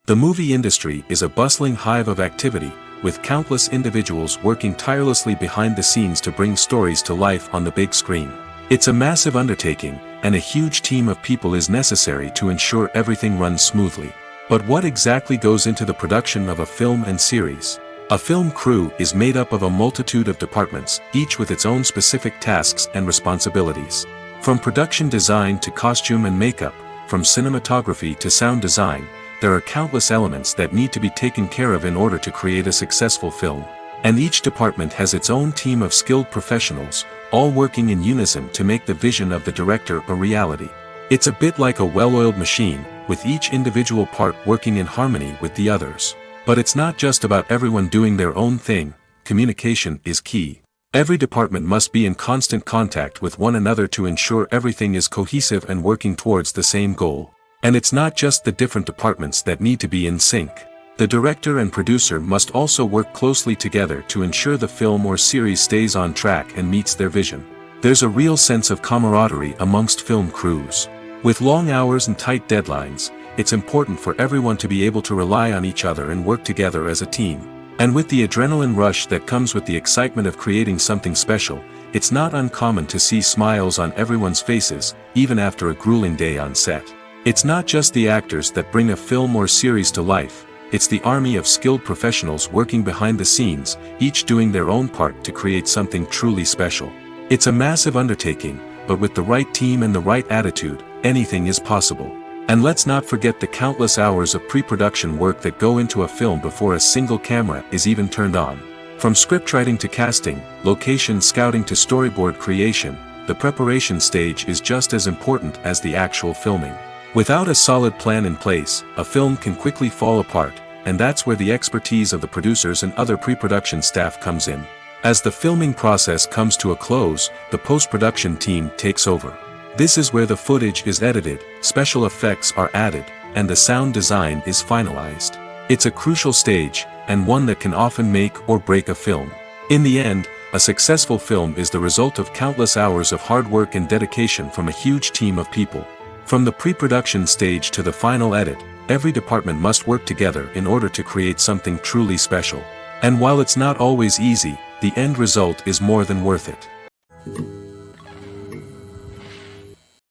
The movie industry is a bustling hive of activity, with countless individuals working tirelessly behind the scenes to bring stories to life on the big screen. It's a massive undertaking, and a huge team of people is necessary to ensure everything runs smoothly. But what exactly goes into the production of a film and series? A film crew is made up of a multitude of departments, each with its own specific tasks and responsibilities. From production design to costume and makeup, from cinematography to sound design, there are countless elements that need to be taken care of in order to create a successful film. And each department has its own team of skilled professionals, all working in unison to make the vision of the director a reality. It's a bit like a well-oiled machine, with each individual part working in harmony with the others. But it's not just about everyone doing their own thing. Communication is key. Every department must be in constant contact with one another to ensure everything is cohesive and working towards the same goal. And it's not just the different departments that need to be in sync. The director and producer must also work closely together to ensure the film or series stays on track and meets their vision. There's a real sense of camaraderie amongst film crews. With long hours and tight deadlines, it's important for everyone to be able to rely on each other and work together as a team. And with the adrenaline rush that comes with the excitement of creating something special, it's not uncommon to see smiles on everyone's faces, even after a grueling day on set. It's not just the actors that bring a film or series to life, it's the army of skilled professionals working behind the scenes, each doing their own part to create something truly special. It's a massive undertaking, but with the right team and the right attitude, anything is possible. And let's not forget the countless hours of pre-production work that go into a film before a single camera is even turned on. From scriptwriting to casting, location scouting to storyboard creation, the preparation stage is just as important as the actual filming. Without a solid plan in place, a film can quickly fall apart, and that's where the expertise of the producers and other pre-production staff comes in. As the filming process comes to a close, the post-production team takes over. This is where the footage is edited, special effects are added, and the sound design is finalized. It's a crucial stage, and one that can often make or break a film. In the end, a successful film is the result of countless hours of hard work and dedication from a huge team of people. From the pre-production stage to the final edit, every department must work together in order to create something truly special. And while it's not always easy, the end result is more than worth it.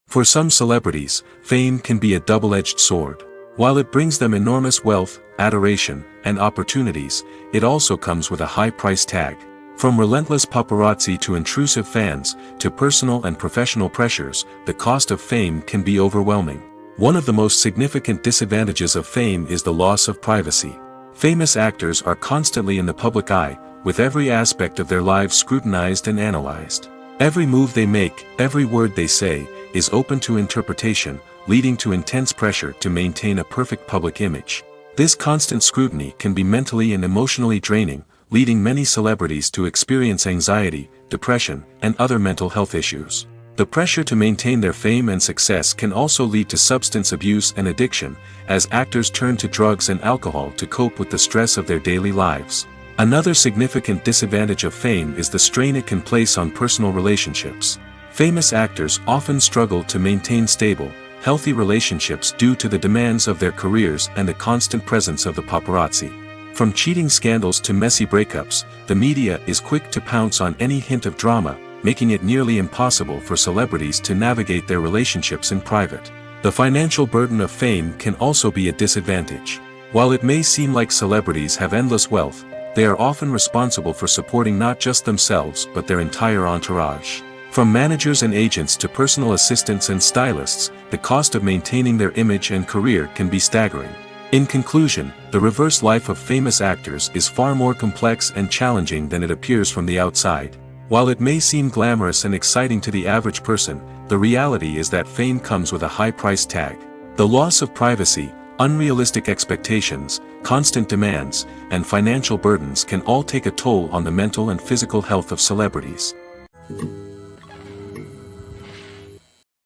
For some celebrities, fame can be a double-edged sword. While it brings them enormous wealth, adoration, and opportunities, it also comes with a high price tag. From relentless paparazzi to intrusive fans, to personal and professional pressures, the cost of fame can be overwhelming. One of the most significant disadvantages of fame is the loss of privacy. Famous actors are constantly in the public eye, with every aspect of their lives scrutinized and analyzed. Every move they make, every word they say, is open to interpretation, leading to intense pressure to maintain a perfect public image. This constant scrutiny can be mentally and emotionally draining, leading many celebrities to experience anxiety, depression, and other mental health issues. The pressure to maintain their fame and success can also lead to substance abuse and addiction, as actors turn to drugs and alcohol to cope with the stress of their daily lives. Another significant disadvantage of fame is the strain it can place on personal relationships. Famous actors often struggle to maintain stable, healthy relationships due to the demands of their careers and the constant presence of the paparazzi. From cheating scandals to messy breakups, the media is quick to pounce on any hint of drama, making it nearly impossible for celebrities to navigate their relationships in private. The financial burden of fame can also be a disadvantage. While it may seem like celebrities have endless wealth, they are often responsible for supporting not just themselves but their entire entourage. From managers and agents to personal assistants and stylists, the cost of maintaining their image and career can be staggering. In conclusion, the reverse life of famous actors is far more complex and challenging than it appears from the outside. While it may seem glamorous and exciting to the average person, the reality is that fame comes with a high price tag. The loss of privacy, unrealistic expectations, constant demands, and financial burdens can all take a toll on the mental and physical health of celebrities.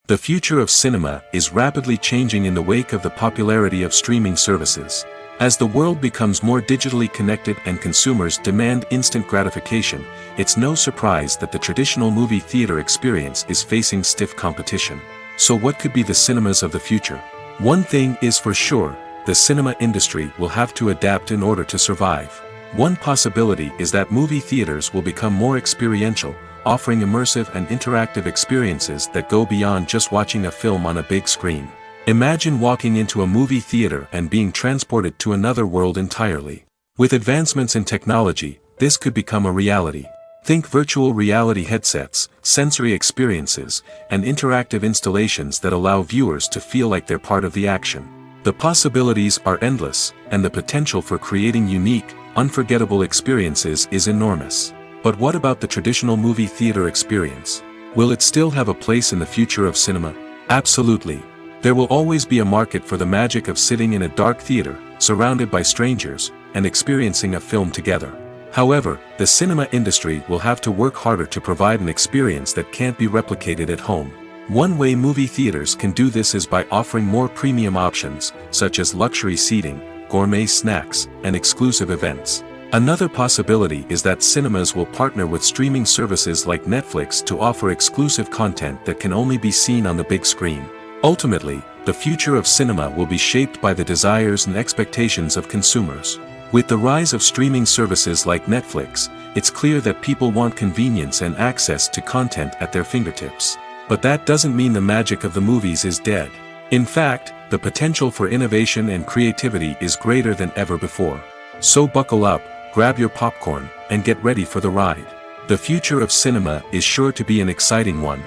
The future of cinema is rapidly changing in the wake of the popularity of streaming services. As the world becomes more digitally connected and consumers demand instant gratification, it's no surprise that the traditional movie theater experience is facing stiff competition. So what could be the cinemas of the future? One thing is for sure, the cinema industry will have to adapt in order to survive. One possibility is that movie theaters will become more experiential, offering immersive and interactive experiences that go beyond just watching a film on a big screen. Imagine walking into a movie theater and being transported to another world entirely. With advancements in technology, this could become a reality. Think virtual reality headsets, sensory experiences, and interactive installations that allow viewers to feel like they're part of the action. The possibilities are endless, and the potential for creating unique, unforgettable experiences is enormous. But what about the traditional movie theater experience? Will it still have a place in the future of cinema? Absolutely. There will always be a market for the magic of sitting in a dark theater, surrounded by strangers, and experiencing a film together. However, the cinema industry will have to work harder to provide an experience that can't be replicated at home. One way movie theaters can do this is by offering more premium options, such as luxury seating, gourmet snacks, and exclusive events. Another possibility is that cinemas will partner with streaming services like Netflix to offer exclusive content that can only be seen on the big screen. Ultimately, the future of cinema will be shaped by the desires and expectations of consumers. With the rise of streaming services like Netflix, it's clear that people want convenience and access to content at their fingertips. But that doesn't mean the magic of the movies is dead. In fact, the potential for innovation and creativity is greater than ever before. So buckle up, grab your popcorn, and get ready for the ride. The future of cinema is sure to be an exciting one.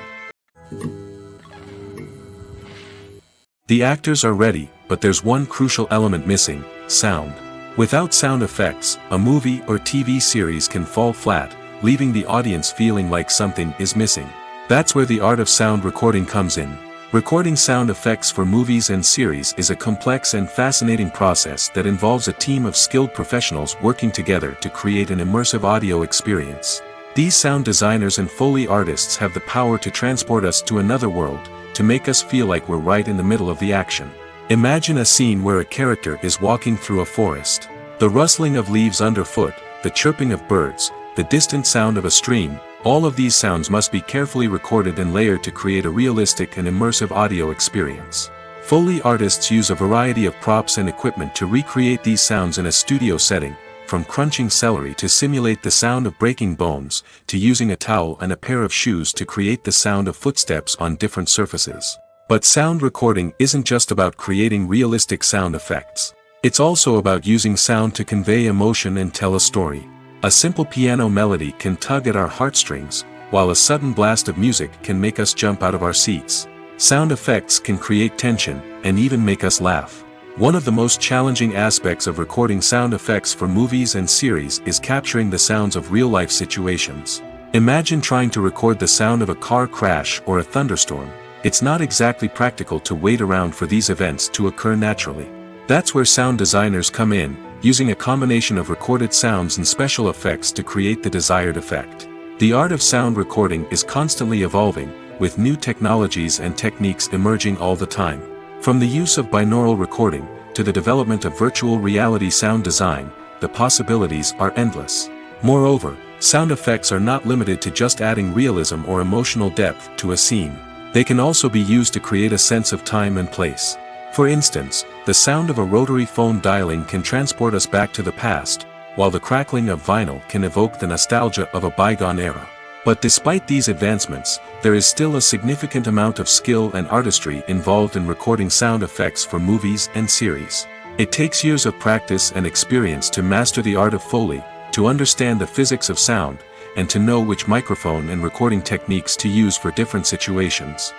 The actors are ready, but there's one crucial element missing: sound. Without sound effects, a movie or TV series can fall flat, leaving the audience feeling like something is missing. That's where the art of sound recording comes in. Recording sound effects for movies and series is a complex and fascinating process that involves a team of skilled professionals working together to create an immersive audio experience. These sound designers and Foley artists have the power to transport us to another world, to make us feel like we're right in the middle of the action. Imagine a scene where a character is walking through a forest. The rustling of leaves underfoot, the chirping of birds, the distant sound of a stream, all of these sounds must be carefully recorded and layered to create a realistic and immersive audio experience. Foley artists use a variety of props and equipment to recreate these sounds in a studio setting, from crunching celery to simulate the sound of breaking bones, to using a towel and a pair of shoes to create the sound of footsteps on different surfaces. But sound recording isn't just about creating realistic sound effects. It's also about using sound to convey emotion and tell a story. A simple piano melody can tug at our heartstrings, while a sudden blast of music can make us jump out of our seats. Sound effects can create tension, and even make us laugh. One of the most challenging aspects of recording sound effects for movies and series is capturing the sounds of real-life situations. Imagine trying to record the sound of a car crash or a thunderstorm. It's not exactly practical to wait around for these events to occur naturally. That's where sound designers come in, using a combination of recorded sounds and special effects to create the desired effect. The art of sound recording is constantly evolving, with new technologies and techniques emerging all the time. From the use of binaural recording, to the development of virtual reality sound design, the possibilities are endless. Moreover, sound effects are not limited to just adding realism or emotional depth to a scene. They can also be used to create a sense of time and place. For instance, the sound of a rotary phone dialing can transport us back to the past, while the crackling of vinyl can evoke the nostalgia of a bygone era. But despite these advancements, there is still a significant amount of skill and artistry involved in recording sound effects for movies and series. It takes years of practice and experience to master the art of Foley, to understand the physics of sound, and to know which microphone and recording techniques to use for different situations.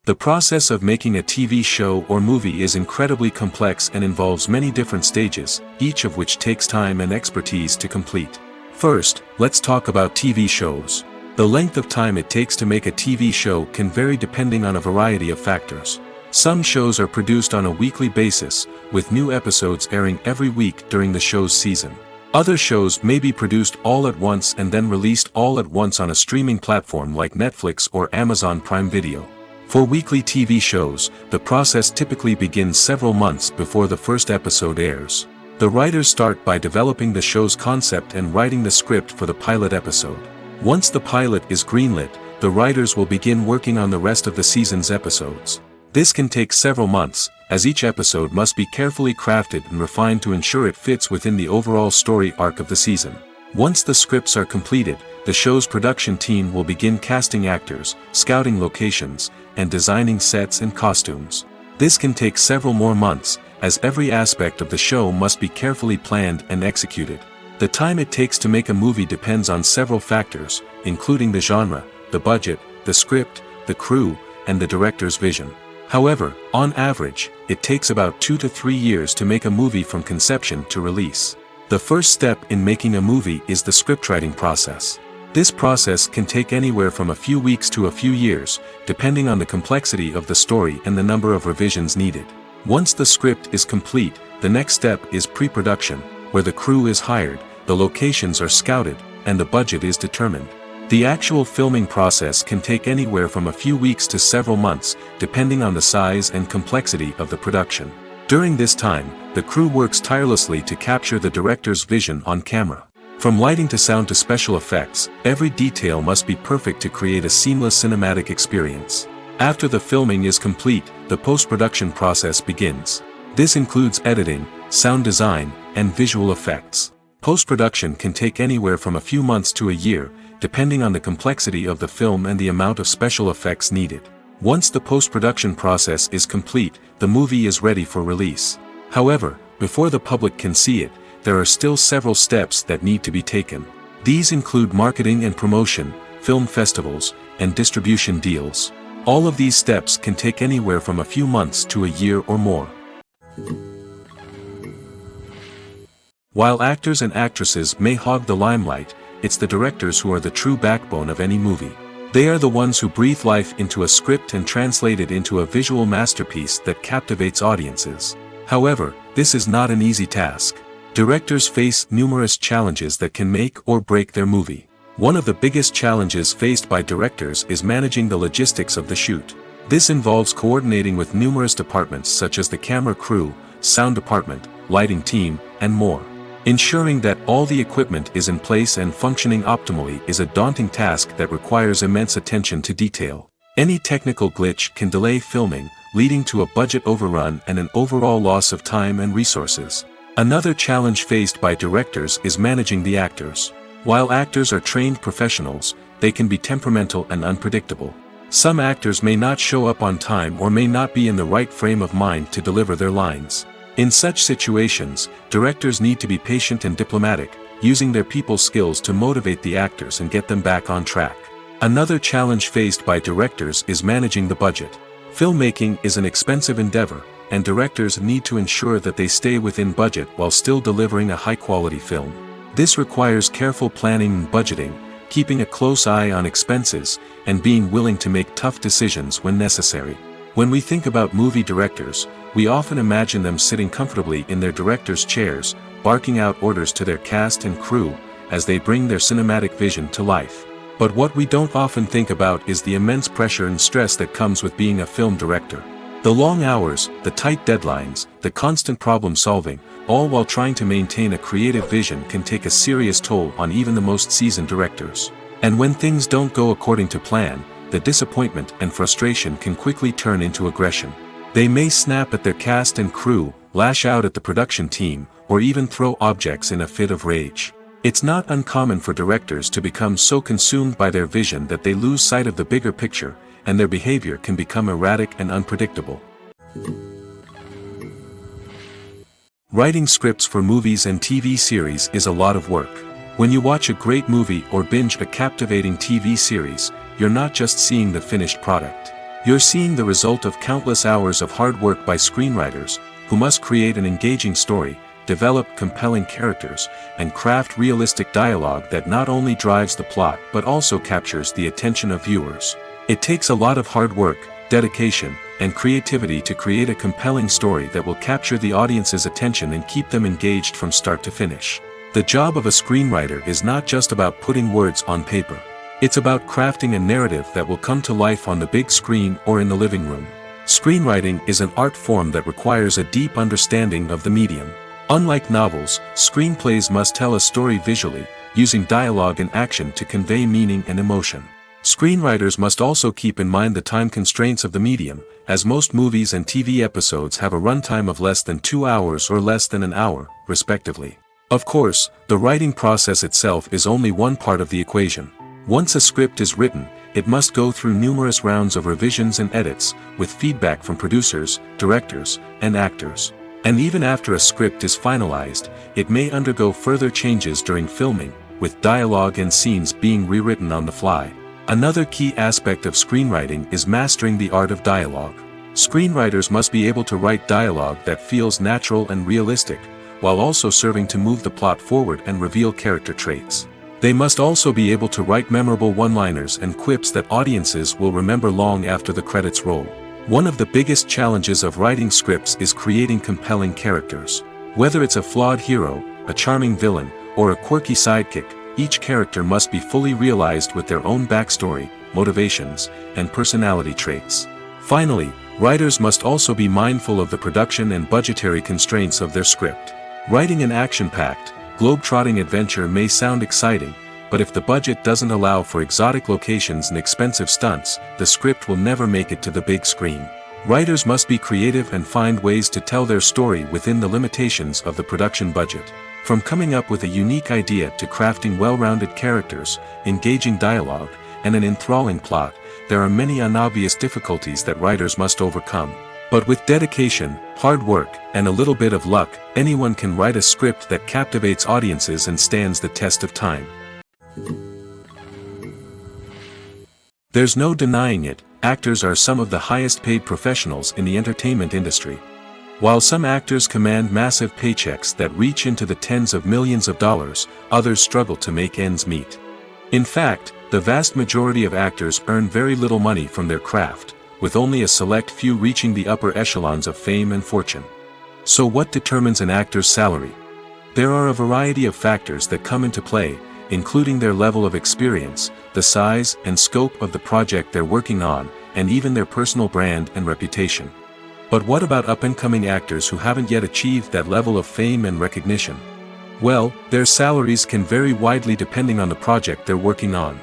The process of making a TV show or movie is incredibly complex and involves many different stages, each of which takes time and expertise to complete. First, let's talk about TV shows. The length of time it takes to make a TV show can vary depending on a variety of factors. Some shows are produced on a weekly basis, with new episodes airing every week during the show's season. Other shows may be produced all at once and then released all at once on a streaming platform like Netflix or Amazon Prime Video. For weekly TV shows, the process typically begins several months before the first episode airs. The writers start by developing the show's concept and writing the script for the pilot episode. Once the pilot is greenlit, the writers will begin working on the rest of the season's episodes. This can take several months, as each episode must be carefully crafted and refined to ensure it fits within the overall story arc of the season. Once the scripts are completed, the show's production team will begin casting actors, scouting locations, and designing sets and costumes. This can take several more months, as every aspect of the show must be carefully planned and executed. The time it takes to make a movie depends on several factors, including the genre, the budget, the script, the crew, and the director's vision. However, on average, it takes about 2 to 3 years to make a movie from conception to release. The first step in making a movie is the scriptwriting process. This process can take anywhere from a few weeks to a few years, depending on the complexity of the story and the number of revisions needed. Once the script is complete, the next step is pre-production, where the crew is hired, the locations are scouted, and the budget is determined. The actual filming process can take anywhere from a few weeks to several months, depending on the size and complexity of the production. During this time, the crew works tirelessly to capture the director's vision on camera. From lighting to sound to special effects, every detail must be perfect to create a seamless cinematic experience. After the filming is complete, the post-production process begins. This includes editing, sound design, and visual effects. Post-production can take anywhere from a few months to a year, depending on the complexity of the film and the amount of special effects needed. Once the post-production process is complete, the movie is ready for release. However, before the public can see it, there are still several steps that need to be taken. These include marketing and promotion, film festivals, and distribution deals. All of these steps can take anywhere from a few months to a year or more. While actors and actresses may hog the limelight, it's the directors who are the true backbone of any movie. They are the ones who breathe life into a script and translate it into a visual masterpiece that captivates audiences. However, this is not an easy task. Directors face numerous challenges that can make or break their movie. One of the biggest challenges faced by directors is managing the logistics of the shoot. This involves coordinating with numerous departments such as the camera crew, sound department, lighting team, and more. Ensuring that all the equipment is in place and functioning optimally is a daunting task that requires immense attention to detail. Any technical glitch can delay filming, leading to a budget overrun and an overall loss of time and resources. Another challenge faced by directors is managing the actors. While actors are trained professionals, they can be temperamental and unpredictable. Some actors may not show up on time or may not be in the right frame of mind to deliver their lines. In such situations, directors need to be patient and diplomatic, using their people skills to motivate the actors and get them back on track. Another challenge faced by directors is managing the budget. Filmmaking is an expensive endeavor, and directors need to ensure that they stay within budget while still delivering a high-quality film. This requires careful planning and budgeting, keeping a close eye on expenses, and being willing to make tough decisions when necessary. When we think about movie directors, we often imagine them sitting comfortably in their director's chairs, barking out orders to their cast and crew, as they bring their cinematic vision to life. But what we don't often think about is the immense pressure and stress that comes with being a film director. The long hours, the tight deadlines, the constant problem solving, all while trying to maintain a creative vision can take a serious toll on even the most seasoned directors. And when things don't go according to plan, the disappointment and frustration can quickly turn into aggression. They may snap at their cast and crew, lash out at the production team, or even throw objects in a fit of rage. It's not uncommon for directors to become so consumed by their vision that they lose sight of the bigger picture, and their behavior can become erratic and unpredictable. Writing scripts for movies and TV series is a lot of work. When you watch a great movie or binge a captivating TV series, you're not just seeing the finished product. You're seeing the result of countless hours of hard work by screenwriters, who must create an engaging story, develop compelling characters, and craft realistic dialogue that not only drives the plot but also captures the attention of viewers. It takes a lot of hard work, dedication, and creativity to create a compelling story that will capture the audience's attention and keep them engaged from start to finish. The job of a screenwriter is not just about putting words on paper. It's about crafting a narrative that will come to life on the big screen or in the living room. Screenwriting is an art form that requires a deep understanding of the medium. Unlike novels, screenplays must tell a story visually, using dialogue and action to convey meaning and emotion. Screenwriters must also keep in mind the time constraints of the medium, as most movies and TV episodes have a runtime of less than 2 hours or less than an hour, respectively. Of course, the writing process itself is only one part of the equation. Once a script is written, it must go through numerous rounds of revisions and edits, with feedback from producers, directors, and actors. And even after a script is finalized, it may undergo further changes during filming, with dialogue and scenes being rewritten on the fly. Another key aspect of screenwriting is mastering the art of dialogue. Screenwriters must be able to write dialogue that feels natural and realistic, while also serving to move the plot forward and reveal character traits. They must also be able to write memorable one-liners and quips that audiences will remember long after the credits roll. One of the biggest challenges of writing scripts is creating compelling characters. Whether it's a flawed hero, a charming villain, or a quirky sidekick, each character must be fully realized with their own backstory, motivations, and personality traits. Finally, writers must also be mindful of the production and budgetary constraints of their script. Writing an action-packed, globe-trotting adventure may sound exciting, but if the budget doesn't allow for exotic locations and expensive stunts, the script will never make it to the big screen. Writers must be creative and find ways to tell their story within the limitations of the production budget. From coming up with a unique idea to crafting well-rounded characters, engaging dialogue, and an enthralling plot, there are many unobvious difficulties that writers must overcome. But with dedication, hard work, and a little bit of luck, anyone can write a script that captivates audiences and stands the test of time. There's no denying it, actors are some of the highest-paid professionals in the entertainment industry. While some actors command massive paychecks that reach into the tens of millions of dollars, others struggle to make ends meet. In fact, the vast majority of actors earn very little money from their craft, with only a select few reaching the upper echelons of fame and fortune. So what determines an actor's salary? There are a variety of factors that come into play, including their level of experience, the size and scope of the project they're working on, and even their personal brand and reputation. But what about up-and-coming actors who haven't yet achieved that level of fame and recognition? Well, their salaries can vary widely depending on the project they're working on.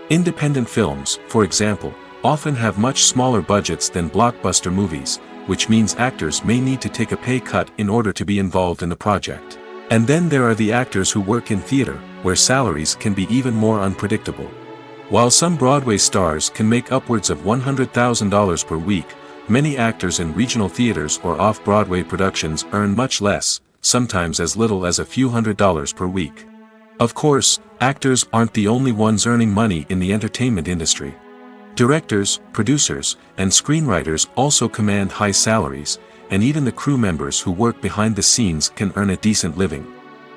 Independent films, for example, often have much smaller budgets than blockbuster movies, which means actors may need to take a pay cut in order to be involved in the project. And then there are the actors who work in theater, where salaries can be even more unpredictable. While some Broadway stars can make upwards of $100,000 per week, many actors in regional theaters or off-Broadway productions earn much less, sometimes as little as a few $100s per week. Of course, actors aren't the only ones earning money in the entertainment industry. Directors, producers, and screenwriters also command high salaries, and even the crew members who work behind the scenes can earn a decent living.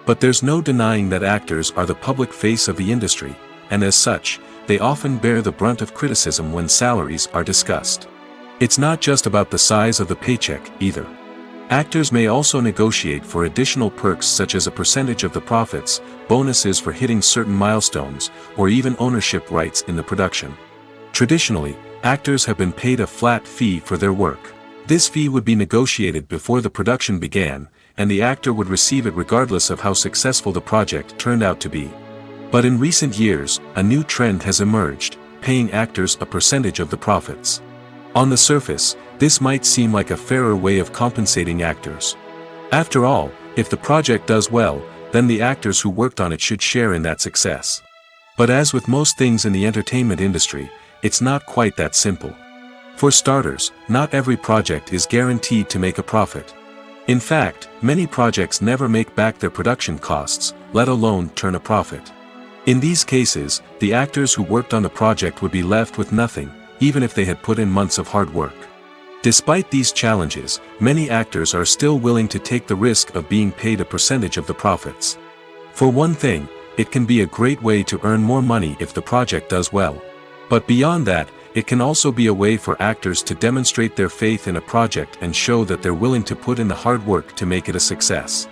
But there's no denying that actors are the public face of the industry, and as such, they often bear the brunt of criticism when salaries are discussed. It's not just about the size of the paycheck, either. Actors may also negotiate for additional perks such as a percentage of the profits, bonuses for hitting certain milestones, or even ownership rights in the production. Traditionally, actors have been paid a flat fee for their work. This fee would be negotiated before the production began, and the actor would receive it regardless of how successful the project turned out to be. But in recent years, a new trend has emerged, paying actors a percentage of the profits. On the surface, this might seem like a fairer way of compensating actors. After all, if the project does well, then the actors who worked on it should share in that success. But as with most things in the entertainment industry, it's not quite that simple. For starters, not every project is guaranteed to make a profit. In fact, many projects never make back their production costs, let alone turn a profit. In these cases, the actors who worked on the project would be left with nothing, even if they had put in months of hard work. Despite these challenges, many actors are still willing to take the risk of being paid a percentage of the profits. For one thing, it can be a great way to earn more money if the project does well. But beyond that, it can also be a way for actors to demonstrate their faith in a project and show that they're willing to put in the hard work to make it a success.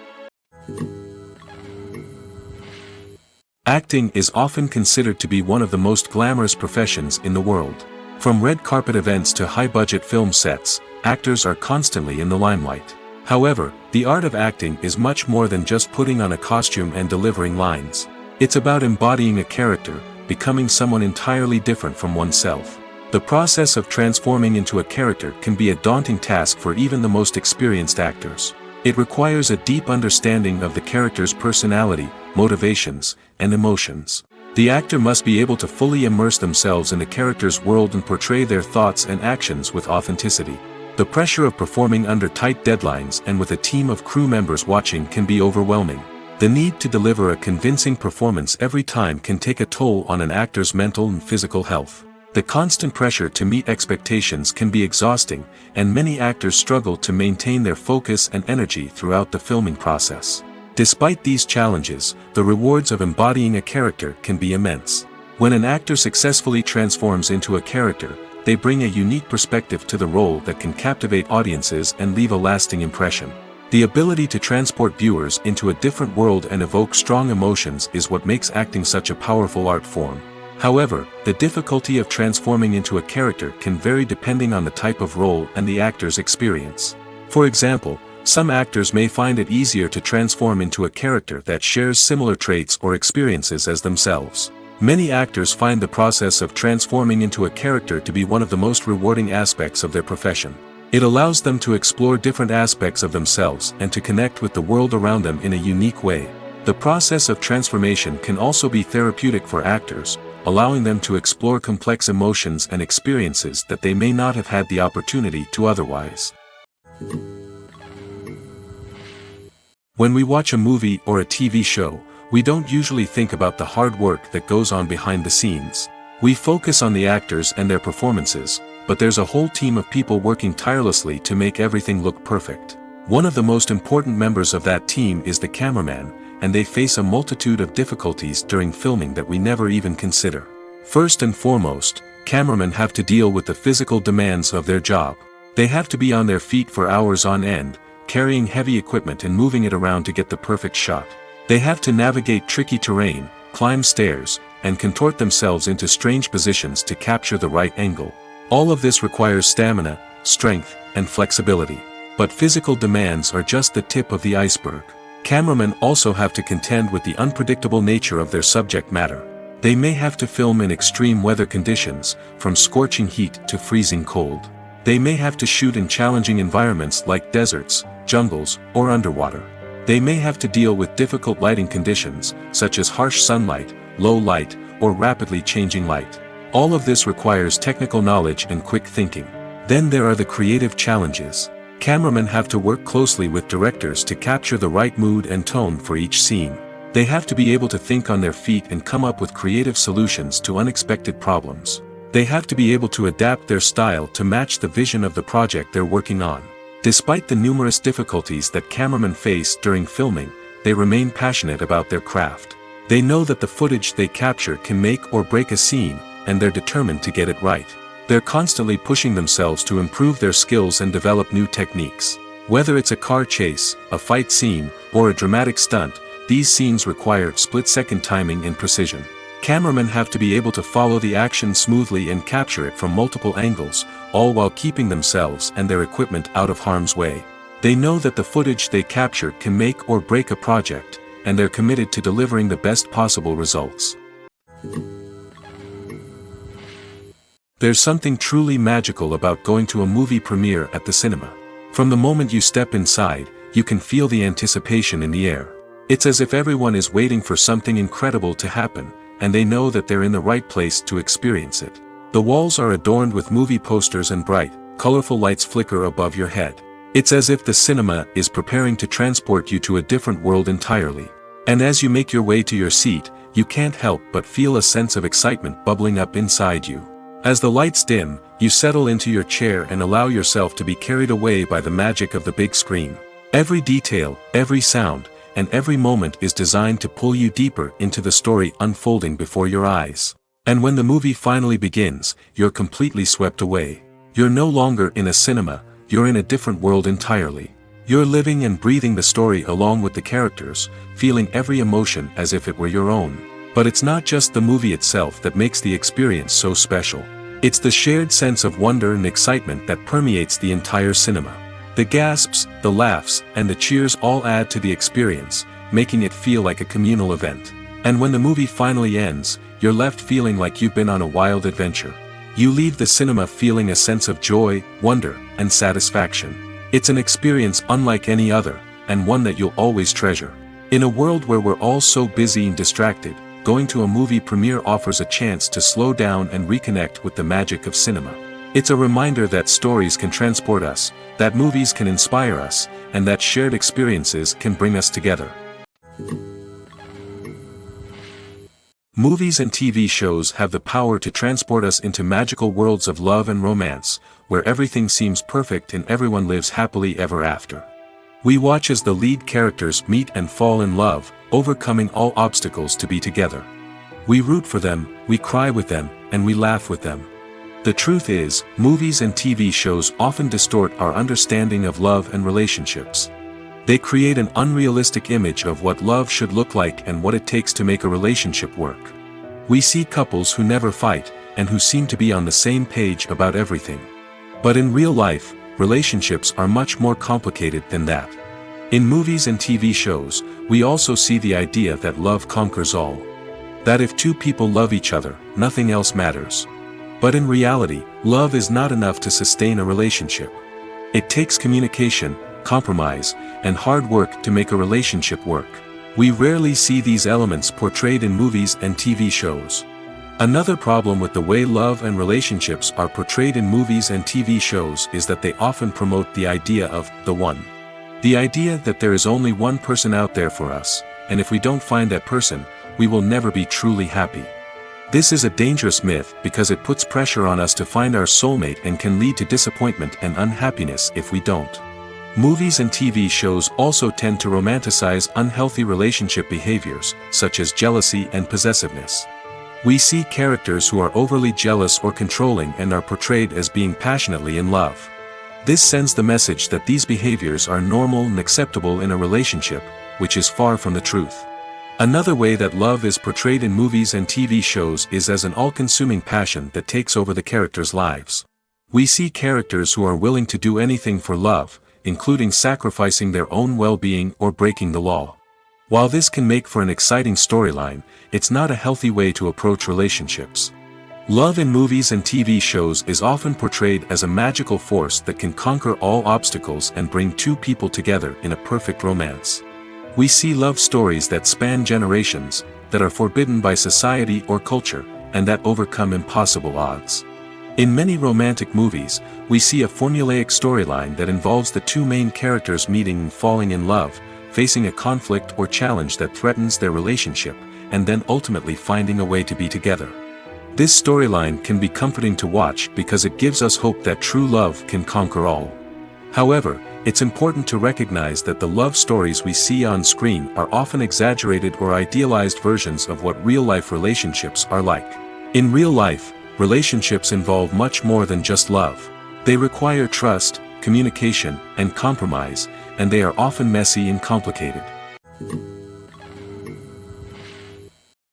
Acting is often considered to be one of the most glamorous professions in the world. From red carpet events to high-budget film sets, actors are constantly in the limelight. However, the art of acting is much more than just putting on a costume and delivering lines. It's about embodying a character, becoming someone entirely different from oneself. The process of transforming into a character can be a daunting task for even the most experienced actors. It requires a deep understanding of the character's personality, motivations, and emotions. The actor must be able to fully immerse themselves in the character's world and portray their thoughts and actions with authenticity. The pressure of performing under tight deadlines and with a team of crew members watching can be overwhelming. The need to deliver a convincing performance every time can take a toll on an actor's mental and physical health. The constant pressure to meet expectations can be exhausting, and many actors struggle to maintain their focus and energy throughout the filming process. Despite these challenges, the rewards of embodying a character can be immense. When an actor successfully transforms into a character, they bring a unique perspective to the role that can captivate audiences and leave a lasting impression. The ability to transport viewers into a different world and evoke strong emotions is what makes acting such a powerful art form. However, the difficulty of transforming into a character can vary depending on the type of role and the actor's experience. For example, some actors may find it easier to transform into a character that shares similar traits or experiences as themselves. Many actors find the process of transforming into a character to be one of the most rewarding aspects of their profession. It allows them to explore different aspects of themselves and to connect with the world around them in a unique way. The process of transformation can also be therapeutic for actors, allowing them to explore complex emotions and experiences that they may not have had the opportunity to otherwise. When we watch a movie or a TV show, we don't usually think about the hard work that goes on behind the scenes. We focus on the actors and their performances, but there's a whole team of people working tirelessly to make everything look perfect. One of the most important members of that team is the cameraman, and they face a multitude of difficulties during filming that we never even consider. First and foremost, cameramen have to deal with the physical demands of their job. They have to be on their feet for hours on end, carrying heavy equipment and moving it around to get the perfect shot. They have to navigate tricky terrain, climb stairs, and contort themselves into strange positions to capture the right angle. All of this requires stamina, strength, and flexibility. But physical demands are just the tip of the iceberg. Cameramen also have to contend with the unpredictable nature of their subject matter. They may have to film in extreme weather conditions, from scorching heat to freezing cold. They may have to shoot in challenging environments like deserts, jungles, or underwater. They may have to deal with difficult lighting conditions, such as harsh sunlight, low light, or rapidly changing light. All of this requires technical knowledge and quick thinking. Then there are the creative challenges. Cameramen have to work closely with directors to capture the right mood and tone for each scene. They have to be able to think on their feet and come up with creative solutions to unexpected problems. They have to be able to adapt their style to match the vision of the project they're working on. Despite the numerous difficulties that cameramen face during filming, they remain passionate about their craft. They know that the footage they capture can make or break a scene, and they're determined to get it right. They're constantly pushing themselves to improve their skills and develop new techniques. Whether it's a car chase, a fight scene, or a dramatic stunt, these scenes require split-second timing and precision. Cameramen have to be able to follow the action smoothly and capture it from multiple angles, all while keeping themselves and their equipment out of harm's way. They know that the footage they capture can make or break a project, and they're committed to delivering the best possible results. There's something truly magical about going to a movie premiere at the cinema. From the moment you step inside, you can feel the anticipation in the air. It's as if everyone is waiting for something incredible to happen, and they know that they're in the right place to experience it. The walls are adorned with movie posters and bright, colorful lights flicker above your head. It's as if the cinema is preparing to transport you to a different world entirely. And as you make your way to your seat, you can't help but feel a sense of excitement bubbling up inside you. As the lights dim, you settle into your chair and allow yourself to be carried away by the magic of the big screen. Every detail, every sound, and every moment is designed to pull you deeper into the story unfolding before your eyes. And when the movie finally begins, you're completely swept away. You're no longer in a cinema, you're in a different world entirely. You're living and breathing the story along with the characters, feeling every emotion as if it were your own. But it's not just the movie itself that makes the experience so special. It's the shared sense of wonder and excitement that permeates the entire cinema. The gasps, the laughs, and the cheers all add to the experience, making it feel like a communal event. And when the movie finally ends, you're left feeling like you've been on a wild adventure. You leave the cinema feeling a sense of joy, wonder, and satisfaction. It's an experience unlike any other, and one that you'll always treasure. In a world where we're all so busy and distracted, going to a movie premiere offers a chance to slow down and reconnect with the magic of cinema. It's a reminder that stories can transport us, that movies can inspire us, and that shared experiences can bring us together. Movies and TV shows have the power to transport us into magical worlds of love and romance, where everything seems perfect and everyone lives happily ever after. We watch as the lead characters meet and fall in love, overcoming all obstacles to be together. We root for them, we cry with them, and we laugh with them. The truth is, movies and TV shows often distort our understanding of love and relationships. They create an unrealistic image of what love should look like and what it takes to make a relationship work. We see couples who never fight, and who seem to be on the same page about everything. But in real life, relationships are much more complicated than that. In movies and TV shows, we also see the idea that love conquers all. That if two people love each other, nothing else matters. But in reality, love is not enough to sustain a relationship. It takes communication, compromise, and hard work to make a relationship work. We rarely see these elements portrayed in movies and TV shows. Another problem with the way love and relationships are portrayed in movies and TV shows is that they often promote the idea of the one. The idea that there is only one person out there for us, and if we don't find that person, we will never be truly happy. This is a dangerous myth because it puts pressure on us to find our soulmate and can lead to disappointment and unhappiness if we don't. Movies and TV shows also tend to romanticize unhealthy relationship behaviors, such as jealousy and possessiveness. We see characters who are overly jealous or controlling and are portrayed as being passionately in love. This sends the message that these behaviors are normal and acceptable in a relationship, which is far from the truth. Another way that love is portrayed in movies and TV shows is as an all-consuming passion that takes over the characters' lives. We see characters who are willing to do anything for love, including sacrificing their own well-being or breaking the law. While this can make for an exciting storyline, it's not a healthy way to approach relationships. Love in movies and TV shows is often portrayed as a magical force that can conquer all obstacles and bring two people together in a perfect romance. We see love stories that span generations, that are forbidden by society or culture, and that overcome impossible odds. In many romantic movies, we see a formulaic storyline that involves the two main characters meeting and falling in love, facing a conflict or challenge that threatens their relationship, and then ultimately finding a way to be together. This storyline can be comforting to watch because it gives us hope that true love can conquer all. However, it's important to recognize that the love stories we see on screen are often exaggerated or idealized versions of what real-life relationships are like. In real life, relationships involve much more than just love. They require trust, communication, and compromise, and they are often messy and complicated.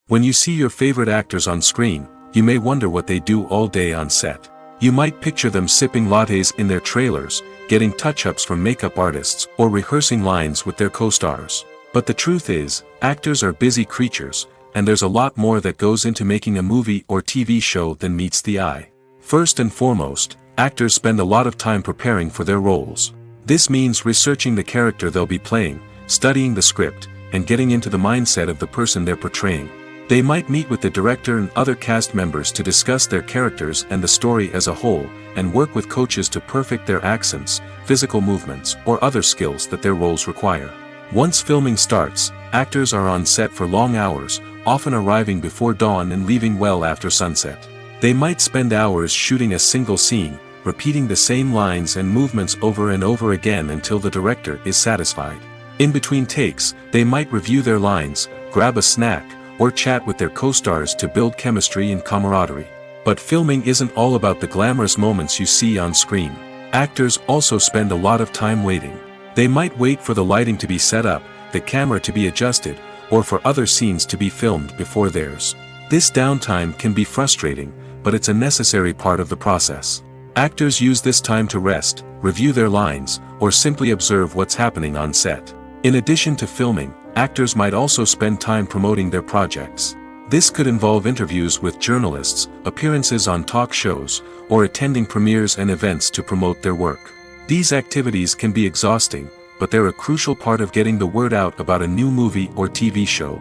When you see your favorite actors on screen, you may wonder what they do all day on set. You might picture them sipping lattes in their trailers, getting touch-ups from makeup artists, or rehearsing lines with their co-stars. But the truth is, actors are busy creatures, and there's a lot more that goes into making a movie or TV show than meets the eye. First and foremost, actors spend a lot of time preparing for their roles. This means researching the character they'll be playing, studying the script, and getting into the mindset of the person they're portraying. They might meet with the director and other cast members to discuss their characters and the story as a whole, and work with coaches to perfect their accents, physical movements, or other skills that their roles require. Once filming starts, actors are on set for long hours, often arriving before dawn and leaving well after sunset. They might spend hours shooting a single scene, repeating the same lines and movements over and over again until the director is satisfied. In between takes, they might review their lines, grab a snack, or chat with their co-stars to build chemistry and camaraderie. But filming isn't all about the glamorous moments you see on screen. Actors also spend a lot of time waiting. They might wait for the lighting to be set up, the camera to be adjusted, or for other scenes to be filmed before theirs. This downtime can be frustrating, but it's a necessary part of the process. Actors use this time to rest, review their lines, or simply observe what's happening on set. In addition to filming, actors might also spend time promoting their projects. This could involve interviews with journalists, appearances on talk shows, or attending premieres and events to promote their work. These activities can be exhausting, but they're a crucial part of getting the word out about a new movie or TV show.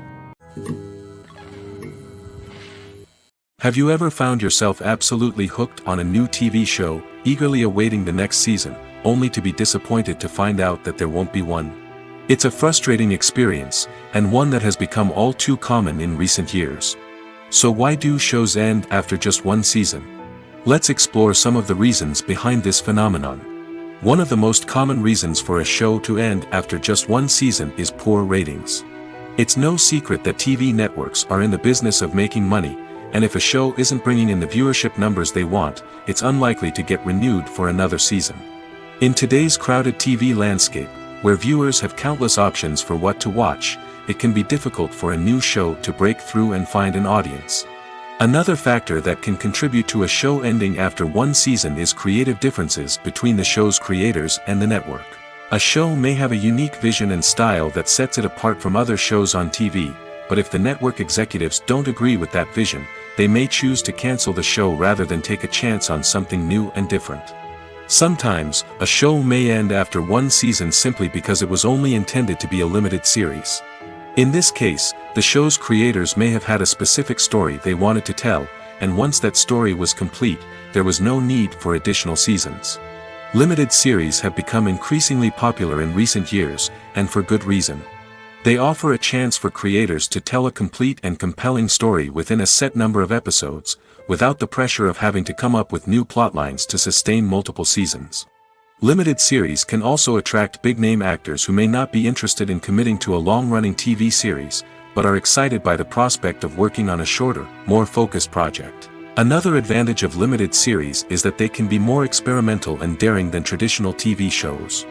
Have you ever found yourself absolutely hooked on a new TV show, eagerly awaiting the next season, only to be disappointed to find out that there won't be one? It's a frustrating experience, and one that has become all too common in recent years. So why do shows end after just one season? Let's explore some of the reasons behind this phenomenon. One of the most common reasons for a show to end after just one season is poor ratings. It's no secret that TV networks are in the business of making money, and if a show isn't bringing in the viewership numbers they want, it's unlikely to get renewed for another season. In today's crowded TV landscape, where viewers have countless options for what to watch, it can be difficult for a new show to break through and find an audience. Another factor that can contribute to a show ending after one season is creative differences between the show's creators and the network. A show may have a unique vision and style that sets it apart from other shows on TV, but if the network executives don't agree with that vision, they may choose to cancel the show rather than take a chance on something new and different. Sometimes, a show may end after one season simply because it was only intended to be a limited series. In this case, the show's creators may have had a specific story they wanted to tell, and once that story was complete, there was no need for additional seasons. Limited series have become increasingly popular in recent years, and for good reason. They offer a chance for creators to tell a complete and compelling story within a set number of episodes, without the pressure of having to come up with new plotlines to sustain multiple seasons. Limited series can also attract big-name actors who may not be interested in committing to a long-running TV series, but are excited by the prospect of working on a shorter, more focused project. Another advantage of limited series is that they can be more experimental and daring than traditional TV shows.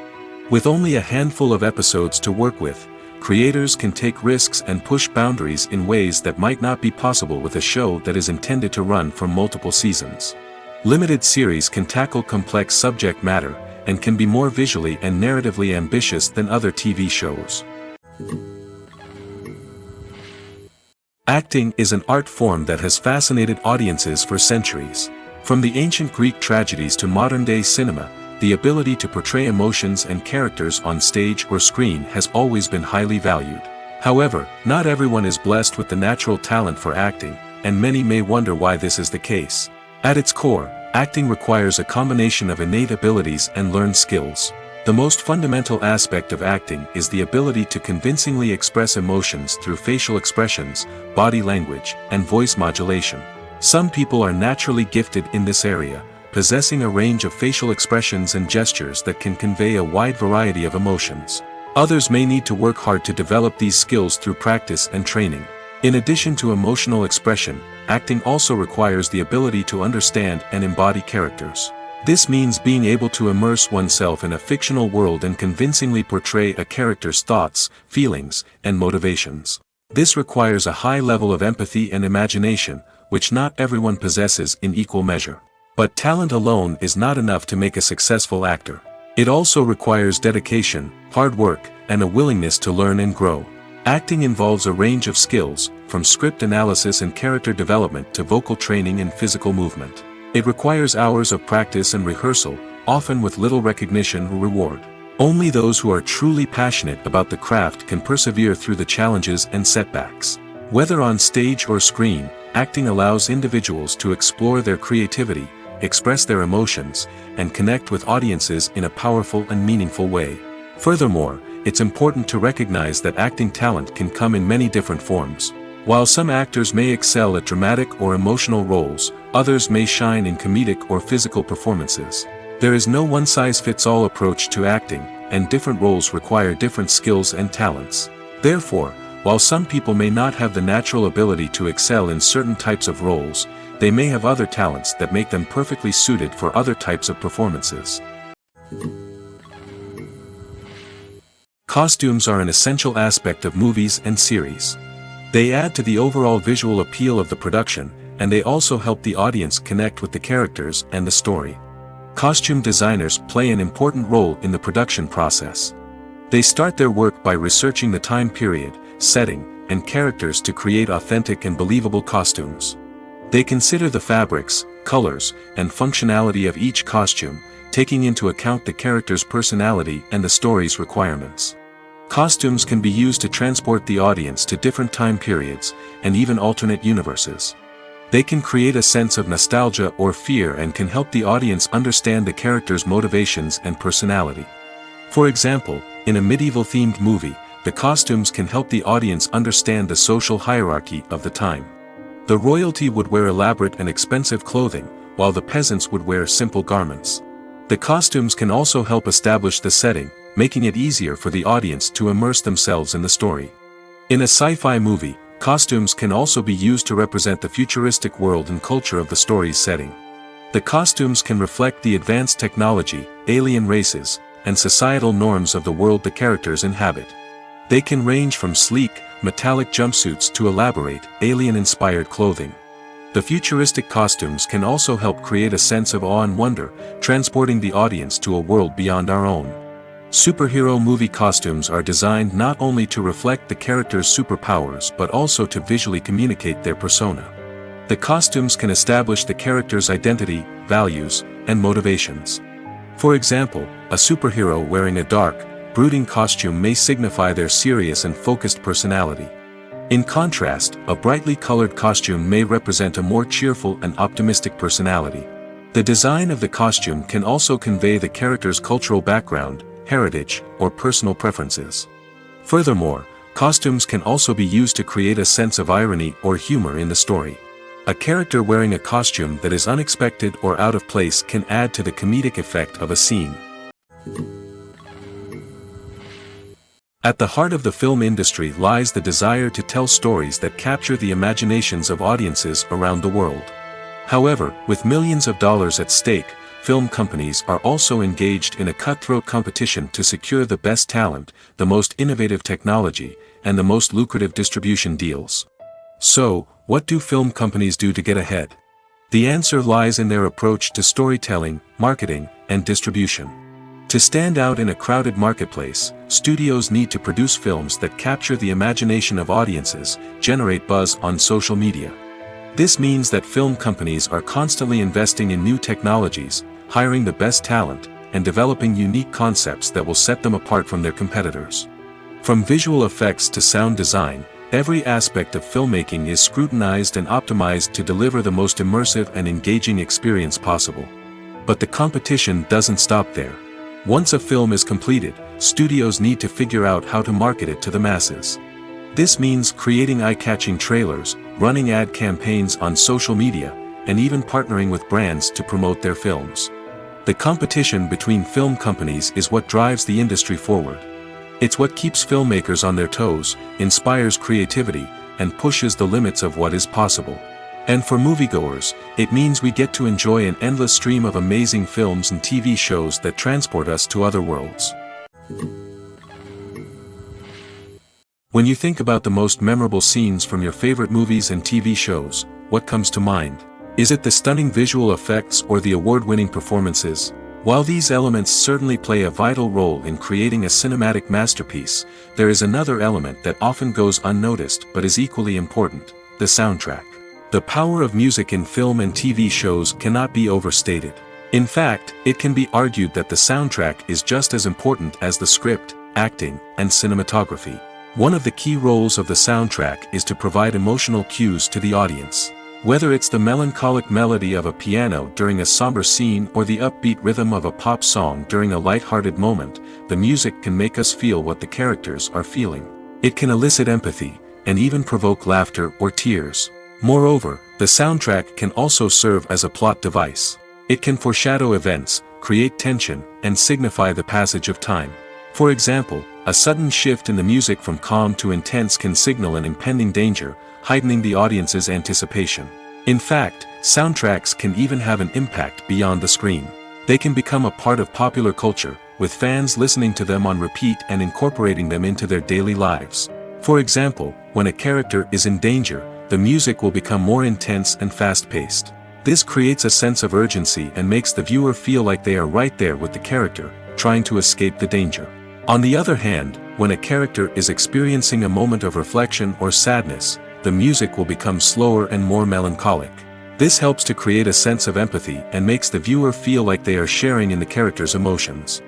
With only a handful of episodes to work with, creators can take risks and push boundaries in ways that might not be possible with a show that is intended to run for multiple seasons. Limited series can tackle complex subject matter, and can be more visually and narratively ambitious than other TV shows. Acting is an art form that has fascinated audiences for centuries. From the ancient Greek tragedies to modern-day cinema, the ability to portray emotions and characters on stage or screen has always been highly valued. However, not everyone is blessed with the natural talent for acting, and many may wonder why this is the case. At its core, acting requires a combination of innate abilities and learned skills. The most fundamental aspect of acting is the ability to convincingly express emotions through facial expressions, body language, and voice modulation. Some people are naturally gifted in this area, possessing a range of facial expressions and gestures that can convey a wide variety of emotions. Others may need to work hard to develop these skills through practice and training. In addition to emotional expression, acting also requires the ability to understand and embody characters. This means being able to immerse oneself in a fictional world and convincingly portray a character's thoughts, feelings, and motivations. This requires a high level of empathy and imagination, which not everyone possesses in equal measure. But talent alone is not enough to make a successful actor. It also requires dedication, hard work, and a willingness to learn and grow. Acting involves a range of skills, from script analysis and character development to vocal training and physical movement. It requires hours of practice and rehearsal, often with little recognition or reward. Only those who are truly passionate about the craft can persevere through the challenges and setbacks. Whether on stage or screen, acting allows individuals to explore their creativity, express their emotions, and connect with audiences in a powerful and meaningful way. Furthermore, it's important to recognize that acting talent can come in many different forms. While some actors may excel at dramatic or emotional roles, others may shine in comedic or physical performances. There is no one-size-fits-all approach to acting, and different roles require different skills and talents. Therefore, while some people may not have the natural ability to excel in certain types of roles, they may have other talents that make them perfectly suited for other types of performances. Costumes are an essential aspect of movies and series. They add to the overall visual appeal of the production, and they also help the audience connect with the characters and the story. Costume designers play an important role in the production process. They start their work by researching the time period, setting, and characters to create authentic and believable costumes. They consider the fabrics, colors, and functionality of each costume, taking into account the character's personality and the story's requirements. Costumes can be used to transport the audience to different time periods, and even alternate universes. They can create a sense of nostalgia or fear and can help the audience understand the character's motivations and personality. For example, in a medieval-themed movie, the costumes can help the audience understand the social hierarchy of the time. The royalty would wear elaborate and expensive clothing, while the peasants would wear simple garments. The costumes can also help establish the setting, making it easier for the audience to immerse themselves in the story. In a sci-fi movie, costumes can also be used to represent the futuristic world and culture of the story's setting. The costumes can reflect the advanced technology, alien races, and societal norms of the world the characters inhabit. They can range from sleek, metallic jumpsuits to elaborate, alien-inspired clothing. The futuristic costumes can also help create a sense of awe and wonder, transporting the audience to a world beyond our own. Superhero movie costumes are designed not only to reflect the character's superpowers but also to visually communicate their persona. The costumes can establish the character's identity, values, and motivations. For example, a superhero wearing a dark, brooding costume may signify their serious and focused personality. In contrast, a brightly colored costume may represent a more cheerful and optimistic personality. The design of the costume can also convey the character's cultural background, heritage, or personal preferences. Furthermore, costumes can also be used to create a sense of irony or humor in the story. A character wearing a costume that is unexpected or out of place can add to the comedic effect of a scene. At the heart of the film industry lies the desire to tell stories that capture the imaginations of audiences around the world. However, with millions of dollars at stake, film companies are also engaged in a cutthroat competition to secure the best talent, the most innovative technology, and the most lucrative distribution deals. So, what do film companies do to get ahead? The answer lies in their approach to storytelling, marketing, and distribution. To stand out in a crowded marketplace, studios need to produce films that capture the imagination of audiences, generate buzz on social media. This means that film companies are constantly investing in new technologies, hiring the best talent, and developing unique concepts that will set them apart from their competitors. From visual effects to sound design, every aspect of filmmaking is scrutinized and optimized to deliver the most immersive and engaging experience possible. But the competition doesn't stop there. Once a film is completed, studios need to figure out how to market it to the masses. This means creating eye-catching trailers, running ad campaigns on social media, and even partnering with brands to promote their films. The competition between film companies is what drives the industry forward. It's what keeps filmmakers on their toes, inspires creativity, and pushes the limits of what is possible. And for moviegoers, it means we get to enjoy an endless stream of amazing films and TV shows that transport us to other worlds. When you think about the most memorable scenes from your favorite movies and TV shows, what comes to mind? Is it the stunning visual effects or the award-winning performances? While these elements certainly play a vital role in creating a cinematic masterpiece, there is another element that often goes unnoticed but is equally important: the soundtrack. The power of music in film and TV shows cannot be overstated. In fact, it can be argued that the soundtrack is just as important as the script, acting, and cinematography. One of the key roles of the soundtrack is to provide emotional cues to the audience. Whether it's the melancholic melody of a piano during a somber scene or the upbeat rhythm of a pop song during a light-hearted moment, the music can make us feel what the characters are feeling. It can elicit empathy, and even provoke laughter or tears. Moreover, the soundtrack can also serve as a plot device. It can foreshadow events, create tension, and signify the passage of time. For example, a sudden shift in the music from calm to intense can signal an impending danger, heightening the audience's anticipation. In fact, soundtracks can even have an impact beyond the screen. They can become a part of popular culture, with fans listening to them on repeat and incorporating them into their daily lives. For example, when a character is in danger, the music will become more intense and fast-paced. This creates a sense of urgency and makes the viewer feel like they are right there with the character, trying to escape the danger. On the other hand, when a character is experiencing a moment of reflection or sadness, the music will become slower and more melancholic. This helps to create a sense of empathy and makes the viewer feel like they are sharing in the character's emotions.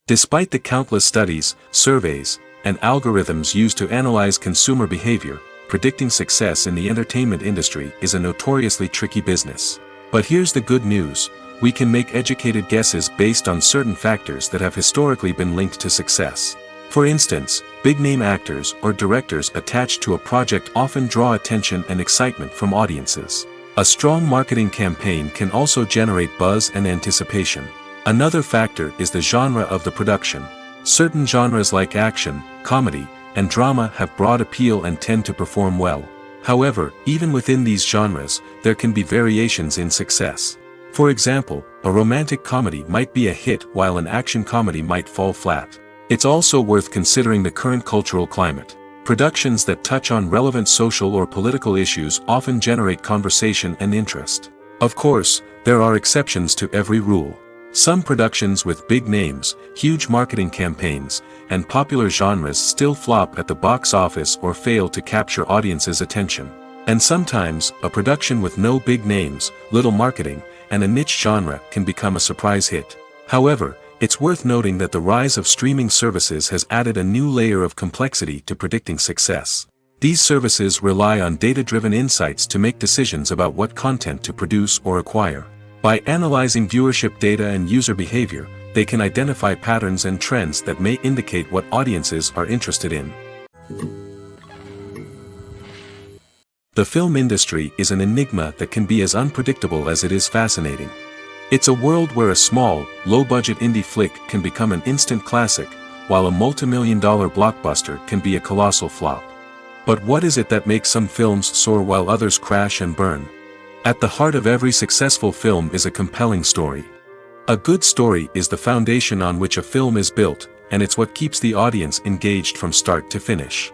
Despite the countless studies, surveys, and algorithms used to analyze consumer behavior, predicting success in the entertainment industry is a notoriously tricky business. But here's the good news: we can make educated guesses based on certain factors that have historically been linked to success. For instance, big-name actors or directors attached to a project often draw attention and excitement from audiences. A strong marketing campaign can also generate buzz and anticipation. Another factor is the genre of the production. Certain genres like action, comedy, and drama have broad appeal and tend to perform well. However, even within these genres, there can be variations in success. For example, a romantic comedy might be a hit while an action comedy might fall flat. It's also worth considering the current cultural climate. Productions that touch on relevant social or political issues often generate conversation and interest. Of course, there are exceptions to every rule. Some productions with big names, huge marketing campaigns, and popular genres still flop at the box office or fail to capture audiences' attention. And sometimes, a production with no big names, little marketing, and a niche genre can become a surprise hit. However, it's worth noting that the rise of streaming services has added a new layer of complexity to predicting success. These services rely on data-driven insights to make decisions about what content to produce or acquire. By analyzing viewership data and user behavior, they can identify patterns and trends that may indicate what audiences are interested in. The film industry is an enigma that can be as unpredictable as it is fascinating. It's a world where a small, low-budget indie flick can become an instant classic, while a multi-million-dollar blockbuster can be a colossal flop. But what is it that makes some films soar while others crash and burn? At the heart of every successful film is a compelling story. A good story is the foundation on which a film is built, and it's what keeps the audience engaged from start to finish.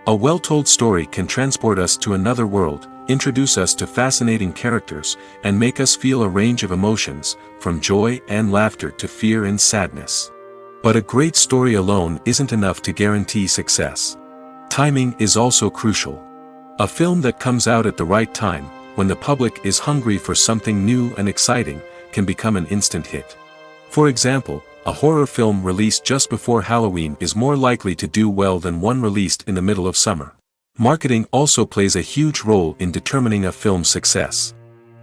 A well-told story can transport us to another world, introduce us to fascinating characters, and make us feel a range of emotions, from joy and laughter to fear and sadness. But a great story alone isn't enough to guarantee success. Timing is also crucial. A film that comes out at the right time, when the public is hungry for something new and exciting, can become an instant hit. For example, a horror film released just before Halloween is more likely to do well than one released in the middle of summer. Marketing also plays a huge role in determining a film's success.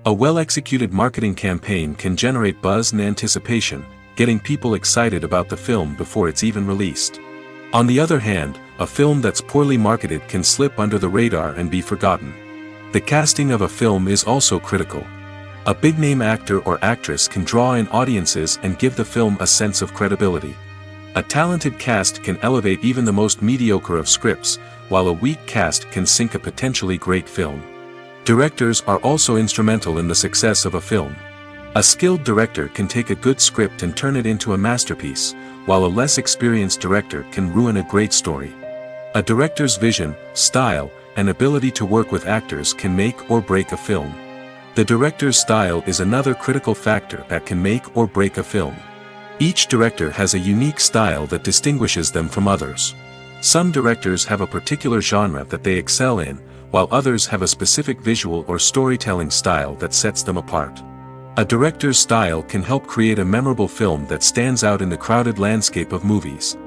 A well-executed marketing campaign can generate buzz and anticipation, getting people excited about the film before it's even released. On the other hand, a film that's poorly marketed can slip under the radar and be forgotten. The casting of a film is also critical. A big-name actor or actress can draw in audiences and give the film a sense of credibility. A talented cast can elevate even the most mediocre of scripts, while a weak cast can sink a potentially great film. Directors are also instrumental in the success of a film. A skilled director can take a good script and turn it into a masterpiece, while a less experienced director can ruin a great story. A director's vision, style, and ability to work with actors can make or break a film. The director's style is another critical factor that can make or break a film. Each director has a unique style that distinguishes them from others. Some directors have a particular genre that they excel in, while others have a specific visual or storytelling style that sets them apart. A director's style can help create a memorable film that stands out in the crowded landscape of movies.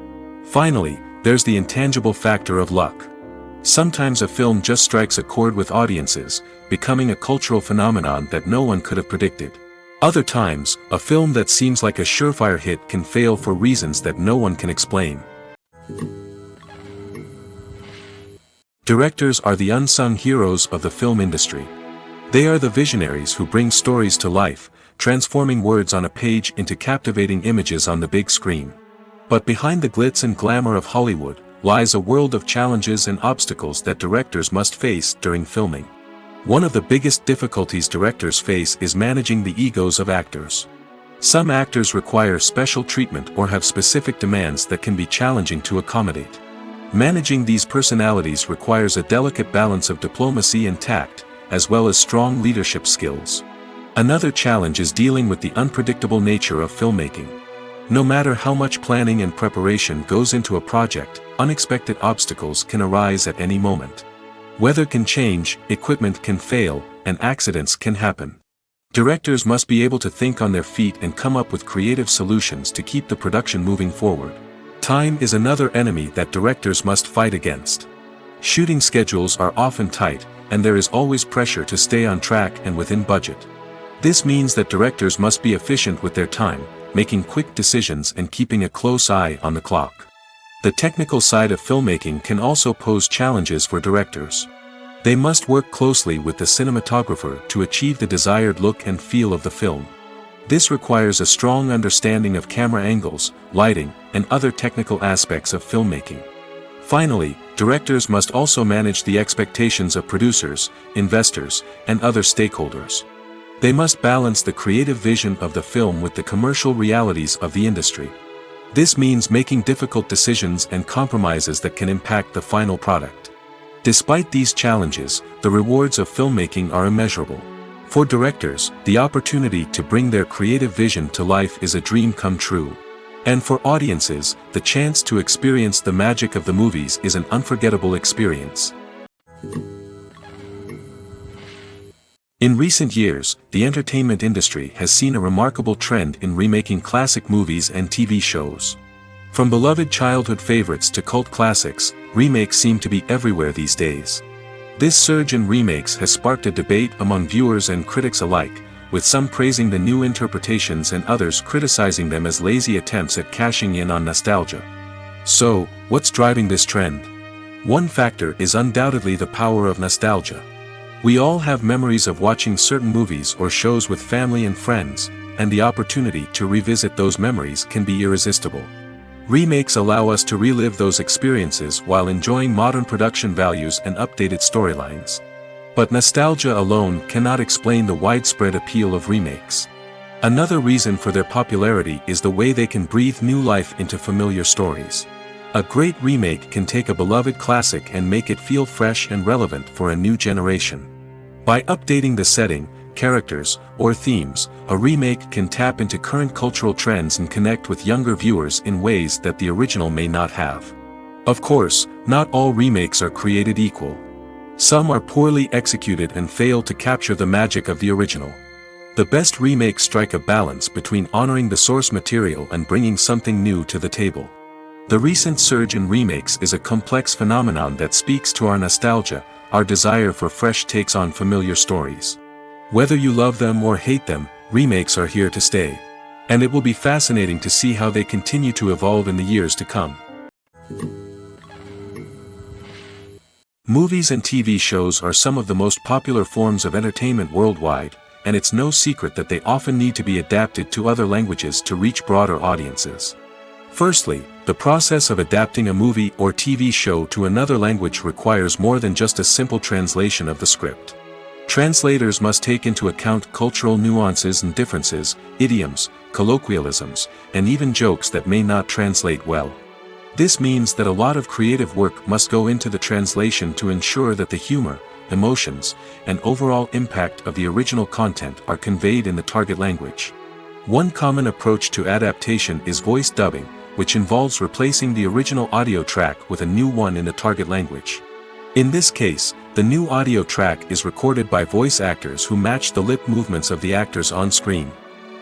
Finally, there's the intangible factor of luck. Sometimes a film just strikes a chord with audiences, becoming a cultural phenomenon that no one could have predicted. Other times, a film that seems like a surefire hit can fail for reasons that no one can explain. Directors are the unsung heroes of the film industry. They are the visionaries who bring stories to life, transforming words on a page into captivating images on the big screen. But behind the glitz and glamour of Hollywood, lies a world of challenges and obstacles that directors must face during filming. One of the biggest difficulties directors face is managing the egos of actors. Some actors require special treatment or have specific demands that can be challenging to accommodate. Managing these personalities requires a delicate balance of diplomacy and tact, as well as strong leadership skills. Another challenge is dealing with the unpredictable nature of filmmaking. No matter how much planning and preparation goes into a project, unexpected obstacles can arise at any moment. Weather can change, equipment can fail, and accidents can happen. Directors must be able to think on their feet and come up with creative solutions to keep the production moving forward. Time is another enemy that directors must fight against. Shooting schedules are often tight, and there is always pressure to stay on track and within budget. This means that directors must be efficient with their time, making quick decisions and keeping a close eye on the clock. The technical side of filmmaking can also pose challenges for directors. They must work closely with the cinematographer to achieve the desired look and feel of the film. This requires a strong understanding of camera angles, lighting, and other technical aspects of filmmaking. Finally, directors must also manage the expectations of producers, investors, and other stakeholders. They must balance the creative vision of the film with the commercial realities of the industry. This means making difficult decisions and compromises that can impact the final product. Despite these challenges, the rewards of filmmaking are immeasurable. For directors, the opportunity to bring their creative vision to life is a dream come true. And for audiences, the chance to experience the magic of the movies is an unforgettable experience. In recent years, the entertainment industry has seen a remarkable trend in remaking classic movies and TV shows. From beloved childhood favorites to cult classics, remakes seem to be everywhere these days. This surge in remakes has sparked a debate among viewers and critics alike, with some praising the new interpretations and others criticizing them as lazy attempts at cashing in on nostalgia. So, what's driving this trend? One factor is undoubtedly the power of nostalgia. We all have memories of watching certain movies or shows with family and friends, and the opportunity to revisit those memories can be irresistible. Remakes allow us to relive those experiences while enjoying modern production values and updated storylines. But nostalgia alone cannot explain the widespread appeal of remakes. Another reason for their popularity is the way they can breathe new life into familiar stories. A great remake can take a beloved classic and make it feel fresh and relevant for a new generation. By updating the setting, characters, or themes, a remake can tap into current cultural trends and connect with younger viewers in ways that the original may not have. Of course, not all remakes are created equal. Some are poorly executed and fail to capture the magic of the original. The best remakes strike a balance between honoring the source material and bringing something new to the table. The recent surge in remakes is a complex phenomenon that speaks to our nostalgia, our desire for fresh takes on familiar stories. Whether you love them or hate them, remakes are here to stay. And it will be fascinating to see how they continue to evolve in the years to come. Movies and TV shows are some of the most popular forms of entertainment worldwide, and it's no secret that they often need to be adapted to other languages to reach broader audiences. Firstly, The process of adapting a movie or TV show to another language requires more than just a simple translation of the script. Translators must take into account cultural nuances and differences, idioms, colloquialisms, and even jokes that may not translate well. This means that a lot of creative work must go into the translation to ensure that the humor, emotions, and overall impact of the original content are conveyed in the target language. One common approach to adaptation is voice dubbing, which involves replacing the original audio track with a new one in the target language. In this case, the new audio track is recorded by voice actors who match the lip movements of the actors on screen.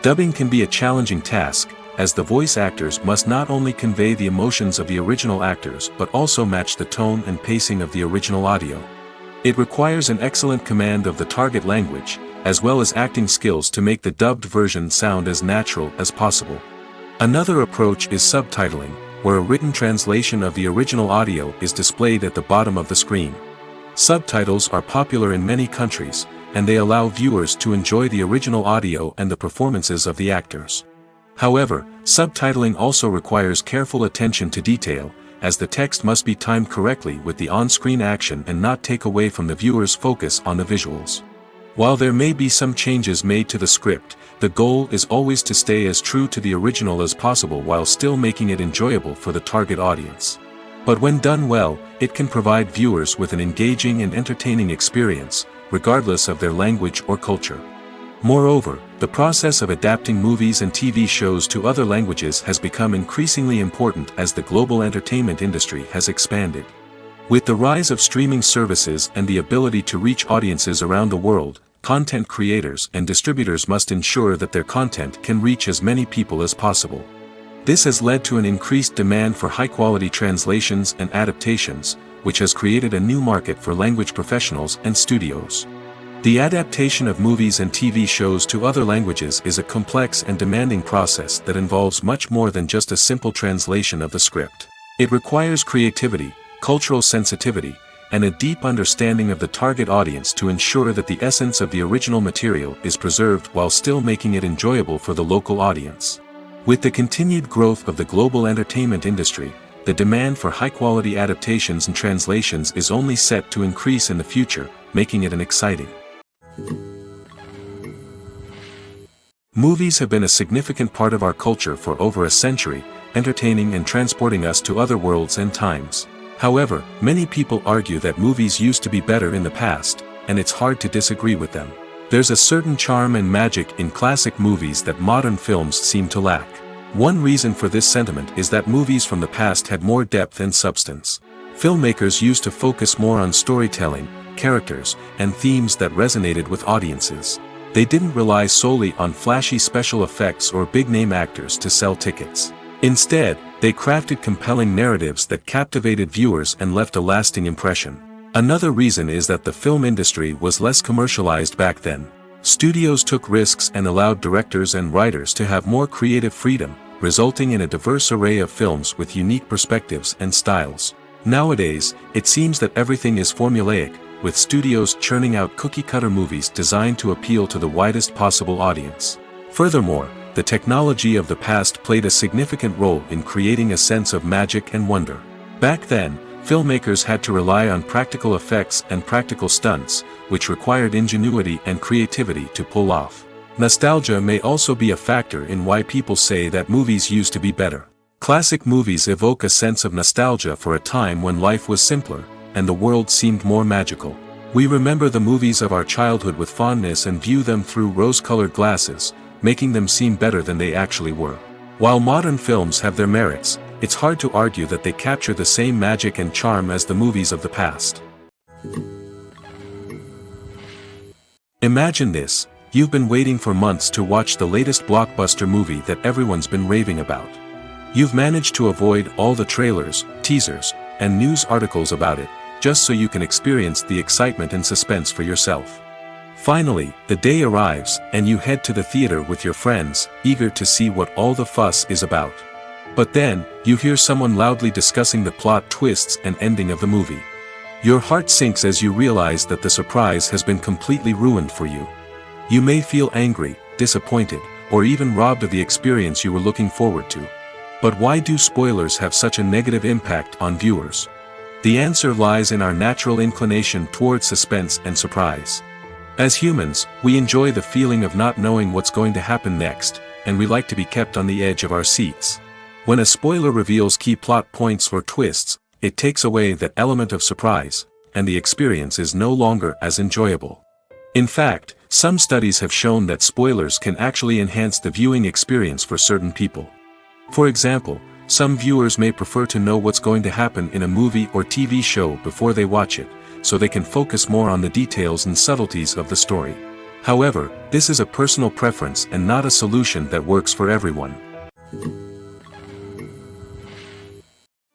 Dubbing can be a challenging task, as the voice actors must not only convey the emotions of the original actors but also match the tone and pacing of the original audio. It requires an excellent command of the target language, as well as acting skills to make the dubbed version sound as natural as possible. Another approach is subtitling, where a written translation of the original audio is displayed at the bottom of the screen. Subtitles are popular in many countries, and they allow viewers to enjoy the original audio and the performances of the actors. However, subtitling also requires careful attention to detail, as the text must be timed correctly with the on-screen action and not take away from the viewer's focus on the visuals. While there may be some changes made to the script, the goal is always to stay as true to the original as possible while still making it enjoyable for the target audience. But when done well, it can provide viewers with an engaging and entertaining experience, regardless of their language or culture. Moreover, the process of adapting movies and TV shows to other languages has become increasingly important as the global entertainment industry has expanded. With the rise of streaming services and the ability to reach audiences around the world, content creators and distributors must ensure that their content can reach as many people as possible. This has led to an increased demand for high-quality translations and adaptations, which has created a new market for language professionals and studios. The adaptation of movies and TV shows to other languages is a complex and demanding process that involves much more than just a simple translation of the script. It requires creativity, cultural sensitivity, and a deep understanding of the target audience to ensure that the essence of the original material is preserved while still making it enjoyable for the local audience. With the continued growth of the global entertainment industry, the demand for high-quality adaptations and translations is only set to increase in the future, making it an exciting. Movies have been a significant part of our culture for over a century, entertaining and transporting us to other worlds and times. However, many people argue that movies used to be better in the past, and it's hard to disagree with them. There's a certain charm and magic in classic movies that modern films seem to lack. One reason for this sentiment is that movies from the past had more depth and substance. Filmmakers used to focus more on storytelling, characters, and themes that resonated with audiences. They didn't rely solely on flashy special effects or big-name actors to sell tickets. Instead, they crafted compelling narratives that captivated viewers and left a lasting impression. Another reason is that the film industry was less commercialized back then. Studios took risks and allowed directors and writers to have more creative freedom, resulting in a diverse array of films with unique perspectives and styles. Nowadays, it seems that everything is formulaic, with studios churning out cookie-cutter movies designed to appeal to the widest possible audience. Furthermore, the technology of the past played a significant role in creating a sense of magic and wonder. Back then, filmmakers had to rely on practical effects and practical stunts, which required ingenuity and creativity to pull off. Nostalgia may also be a factor in why people say that movies used to be better. Classic movies evoke a sense of nostalgia for a time when life was simpler, and the world seemed more magical. We remember the movies of our childhood with fondness and view them through rose-colored glasses, making them seem better than they actually were. While modern films have their merits, it's hard to argue that they capture the same magic and charm as the movies of the past. Imagine this: you've been waiting for months to watch the latest blockbuster movie that everyone's been raving about. You've managed to avoid all the trailers, teasers, and news articles about it, just so you can experience the excitement and suspense for yourself. Finally, the day arrives, and you head to the theater with your friends, eager to see what all the fuss is about. But then, you hear someone loudly discussing the plot twists and ending of the movie. Your heart sinks as you realize that the surprise has been completely ruined for you. You may feel angry, disappointed, or even robbed of the experience you were looking forward to. But why do spoilers have such a negative impact on viewers? The answer lies in our natural inclination toward suspense and surprise. As humans, we enjoy the feeling of not knowing what's going to happen next, and we like to be kept on the edge of our seats. When a spoiler reveals key plot points or twists, it takes away that element of surprise, and the experience is no longer as enjoyable. In fact, some studies have shown that spoilers can actually enhance the viewing experience for certain people. For example, some viewers may prefer to know what's going to happen in a movie or TV show before they watch it, so they can focus more on the details and subtleties of the story. However, this is a personal preference and not a solution that works for everyone.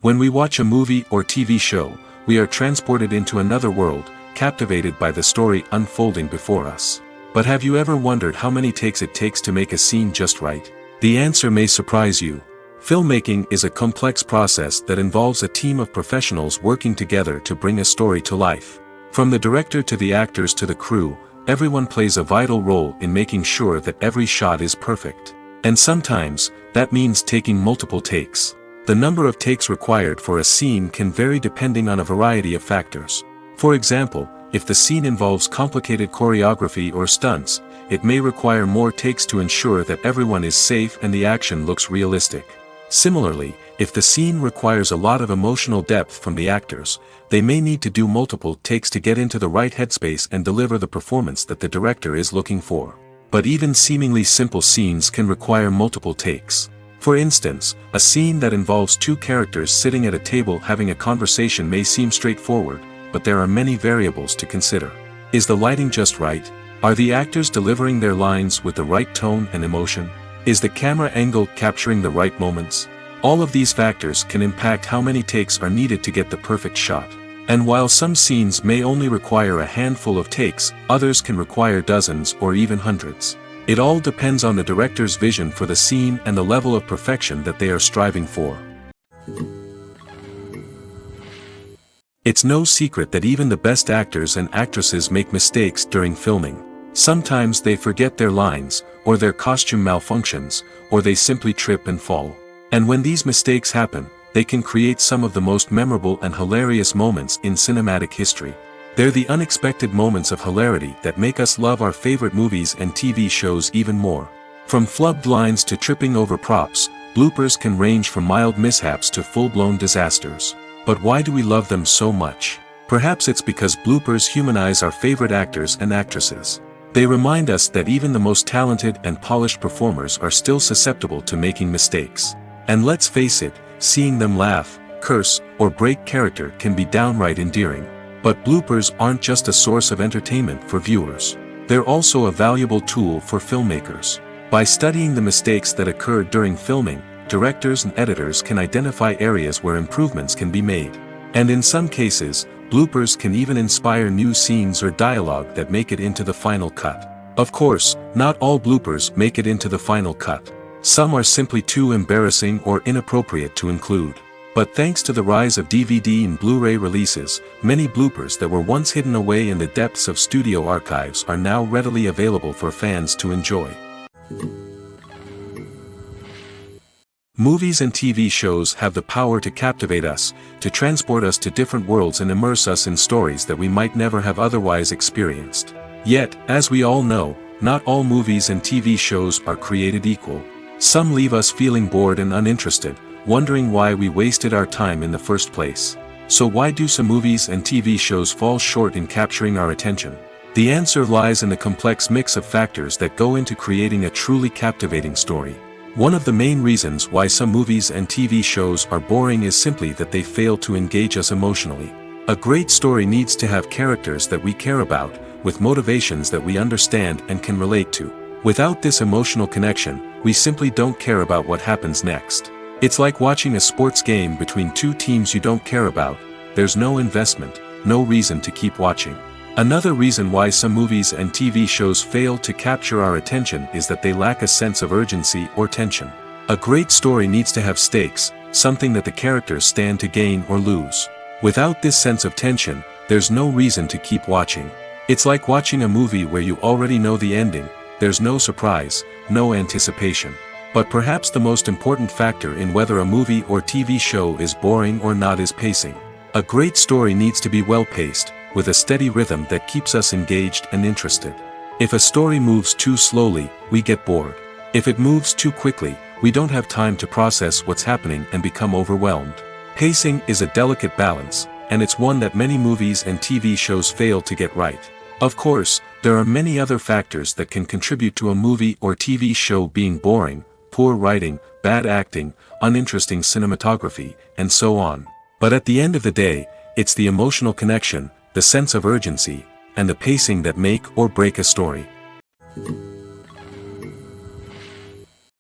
When we watch a movie or TV show, we are transported into another world, captivated by the story unfolding before us. But have you ever wondered how many takes it takes to make a scene just right? The answer may surprise you. Filmmaking is a complex process that involves a team of professionals working together to bring a story to life. From the director to the actors to the crew, everyone plays a vital role in making sure that every shot is perfect. And sometimes, that means taking multiple takes. The number of takes required for a scene can vary depending on a variety of factors. For example, if the scene involves complicated choreography or stunts, it may require more takes to ensure that everyone is safe and the action looks realistic. Similarly, if the scene requires a lot of emotional depth from the actors, they may need to do multiple takes to get into the right headspace and deliver the performance that the director is looking for. But even seemingly simple scenes can require multiple takes. For instance, a scene that involves two characters sitting at a table having a conversation may seem straightforward, but there are many variables to consider. Is the lighting just right? Are the actors delivering their lines with the right tone and emotion? Is the camera angle capturing the right moments? All of these factors can impact how many takes are needed to get the perfect shot. And while some scenes may only require a handful of takes, others can require dozens or even hundreds. It all depends on the director's vision for the scene and the level of perfection that they are striving for. It's no secret that even the best actors and actresses make mistakes during filming. Sometimes they forget their lines, or their costume malfunctions, or they simply trip and fall. And when these mistakes happen, they can create some of the most memorable and hilarious moments in cinematic history. They're the unexpected moments of hilarity that make us love our favorite movies and TV shows even more. From flubbed lines to tripping over props, bloopers can range from mild mishaps to full-blown disasters. But why do we love them so much? Perhaps it's because bloopers humanize our favorite actors and actresses. They remind us that even the most talented and polished performers are still susceptible to making mistakes. And let's face it, seeing them laugh, curse, or break character can be downright endearing. But bloopers aren't just a source of entertainment for viewers. They're also a valuable tool for filmmakers. By studying the mistakes that occurred during filming, directors and editors can identify areas where improvements can be made. And in some cases, bloopers can even inspire new scenes or dialogue that make it into the final cut. Of course, not all bloopers make it into the final cut. Some are simply too embarrassing or inappropriate to include. But thanks to the rise of DVD and Blu-ray releases, many bloopers that were once hidden away in the depths of studio archives are now readily available for fans to enjoy. Movies and TV shows have the power to captivate us, to transport us to different worlds and immerse us in stories that we might never have otherwise experienced. Yet, as we all know, not all movies and TV shows are created equal. Some leave us feeling bored and uninterested, wondering why we wasted our time in the first place. So why do some movies and TV shows fall short in capturing our attention? The answer lies in the complex mix of factors that go into creating a truly captivating story. One of the main reasons why some movies and TV shows are boring is simply that they fail to engage us emotionally. A great story needs to have characters that we care about, with motivations that we understand and can relate to. Without this emotional connection, we simply don't care about what happens next. It's like watching a sports game between two teams you don't care about. There's no investment, no reason to keep watching. Another reason why some movies and TV shows fail to capture our attention is that they lack a sense of urgency or tension. A great story needs to have stakes, something that the characters stand to gain or lose. Without this sense of tension, there's no reason to keep watching. It's like watching a movie where you already know the ending. There's no surprise, no anticipation. But perhaps the most important factor in whether a movie or TV show is boring or not is pacing. A great story needs to be well-paced, with a steady rhythm that keeps us engaged and interested. If a story moves too slowly, we get bored. If it moves too quickly, we don't have time to process what's happening and become overwhelmed. Pacing is a delicate balance, and it's one that many movies and TV shows fail to get right. Of course, there are many other factors that can contribute to a movie or TV show being boring: poor writing, bad acting, uninteresting cinematography, and so on. But at the end of the day, it's the emotional connection, the sense of urgency, and the pacing that make or break a story.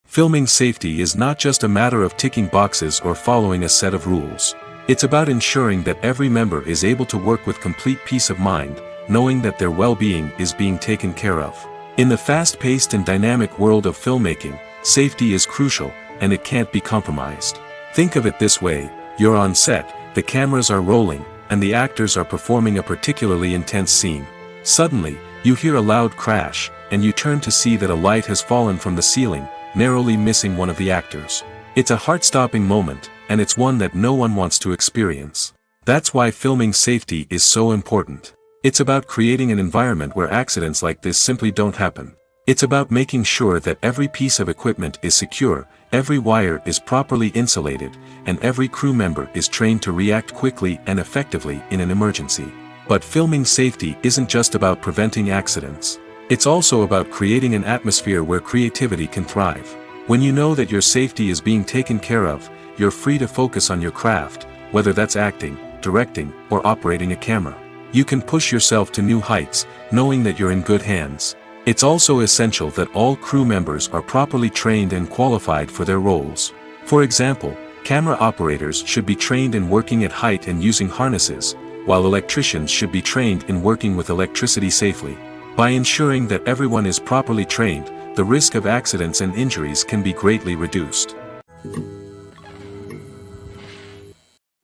Filming safety is not just a matter of ticking boxes or following a set of rules. It's about ensuring that every member is able to work with complete peace of mind, knowing that their well-being is being taken care of. In the fast-paced and dynamic world of filmmaking, safety is crucial, and it can't be compromised. Think of it this way: you're on set, the cameras are rolling, and the actors are performing a particularly intense scene. Suddenly, you hear a loud crash, and you turn to see that a light has fallen from the ceiling, narrowly missing one of the actors. It's a heart-stopping moment, and it's one that no one wants to experience. That's why filming safety is so important. It's about creating an environment where accidents like this simply don't happen. It's about making sure that every piece of equipment is secure, every wire is properly insulated, and every crew member is trained to react quickly and effectively in an emergency. But filming safety isn't just about preventing accidents. It's also about creating an atmosphere where creativity can thrive. When you know that your safety is being taken care of, you're free to focus on your craft, whether that's acting, directing, or operating a camera. You can push yourself to new heights, knowing that you're in good hands. It's also essential that all crew members are properly trained and qualified for their roles. For example, camera operators should be trained in working at height and using harnesses, while electricians should be trained in working with electricity safely. By ensuring that everyone is properly trained, the risk of accidents and injuries can be greatly reduced.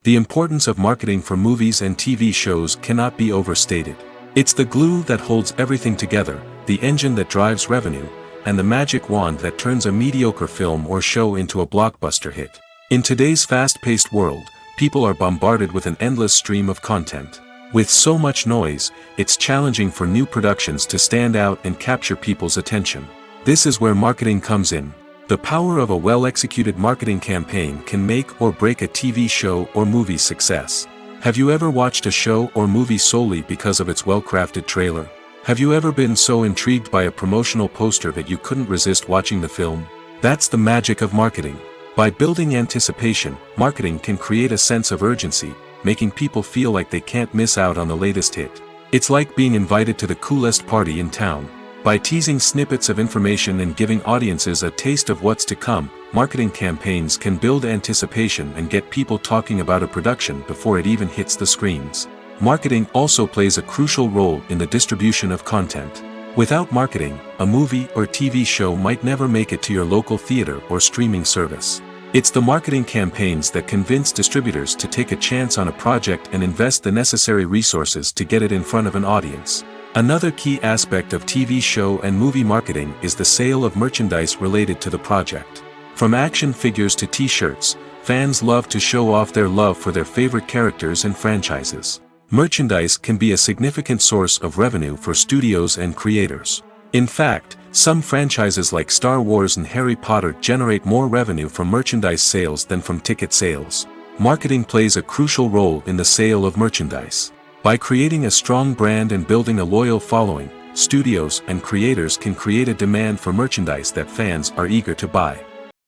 The importance of marketing for movies and TV shows cannot be overstated. It's the glue that holds everything together, the engine that drives revenue, and the magic wand that turns a mediocre film or show into a blockbuster hit. In today's fast-paced world, people are bombarded with an endless stream of content. With so much noise, it's challenging for new productions to stand out and capture people's attention. This is where marketing comes in. The power of a well-executed marketing campaign can make or break a TV show or movie's success. Have you ever watched a show or movie solely because of its well-crafted trailer? Have you ever been so intrigued by a promotional poster that you couldn't resist watching the film? That's the magic of marketing. By building anticipation, marketing can create a sense of urgency, making people feel like they can't miss out on the latest hit. It's like being invited to the coolest party in town. By teasing snippets of information and giving audiences a taste of what's to come, marketing campaigns can build anticipation and get people talking about a production before it even hits the screens. Marketing also plays a crucial role in the distribution of content. Without marketing, a movie or TV show might never make it to your local theater or streaming service. It's the marketing campaigns that convince distributors to take a chance on a project and invest the necessary resources to get it in front of an audience. Another key aspect of TV show and movie marketing is the sale of merchandise related to the project. From action figures to t-shirts, fans love to show off their love for their favorite characters and franchises. Merchandise can be a significant source of revenue for studios and creators. In fact, some franchises like Star Wars and Harry Potter generate more revenue from merchandise sales than from ticket sales. Marketing plays a crucial role in the sale of merchandise. By creating a strong brand and building a loyal following, studios and creators can create a demand for merchandise that fans are eager to buy.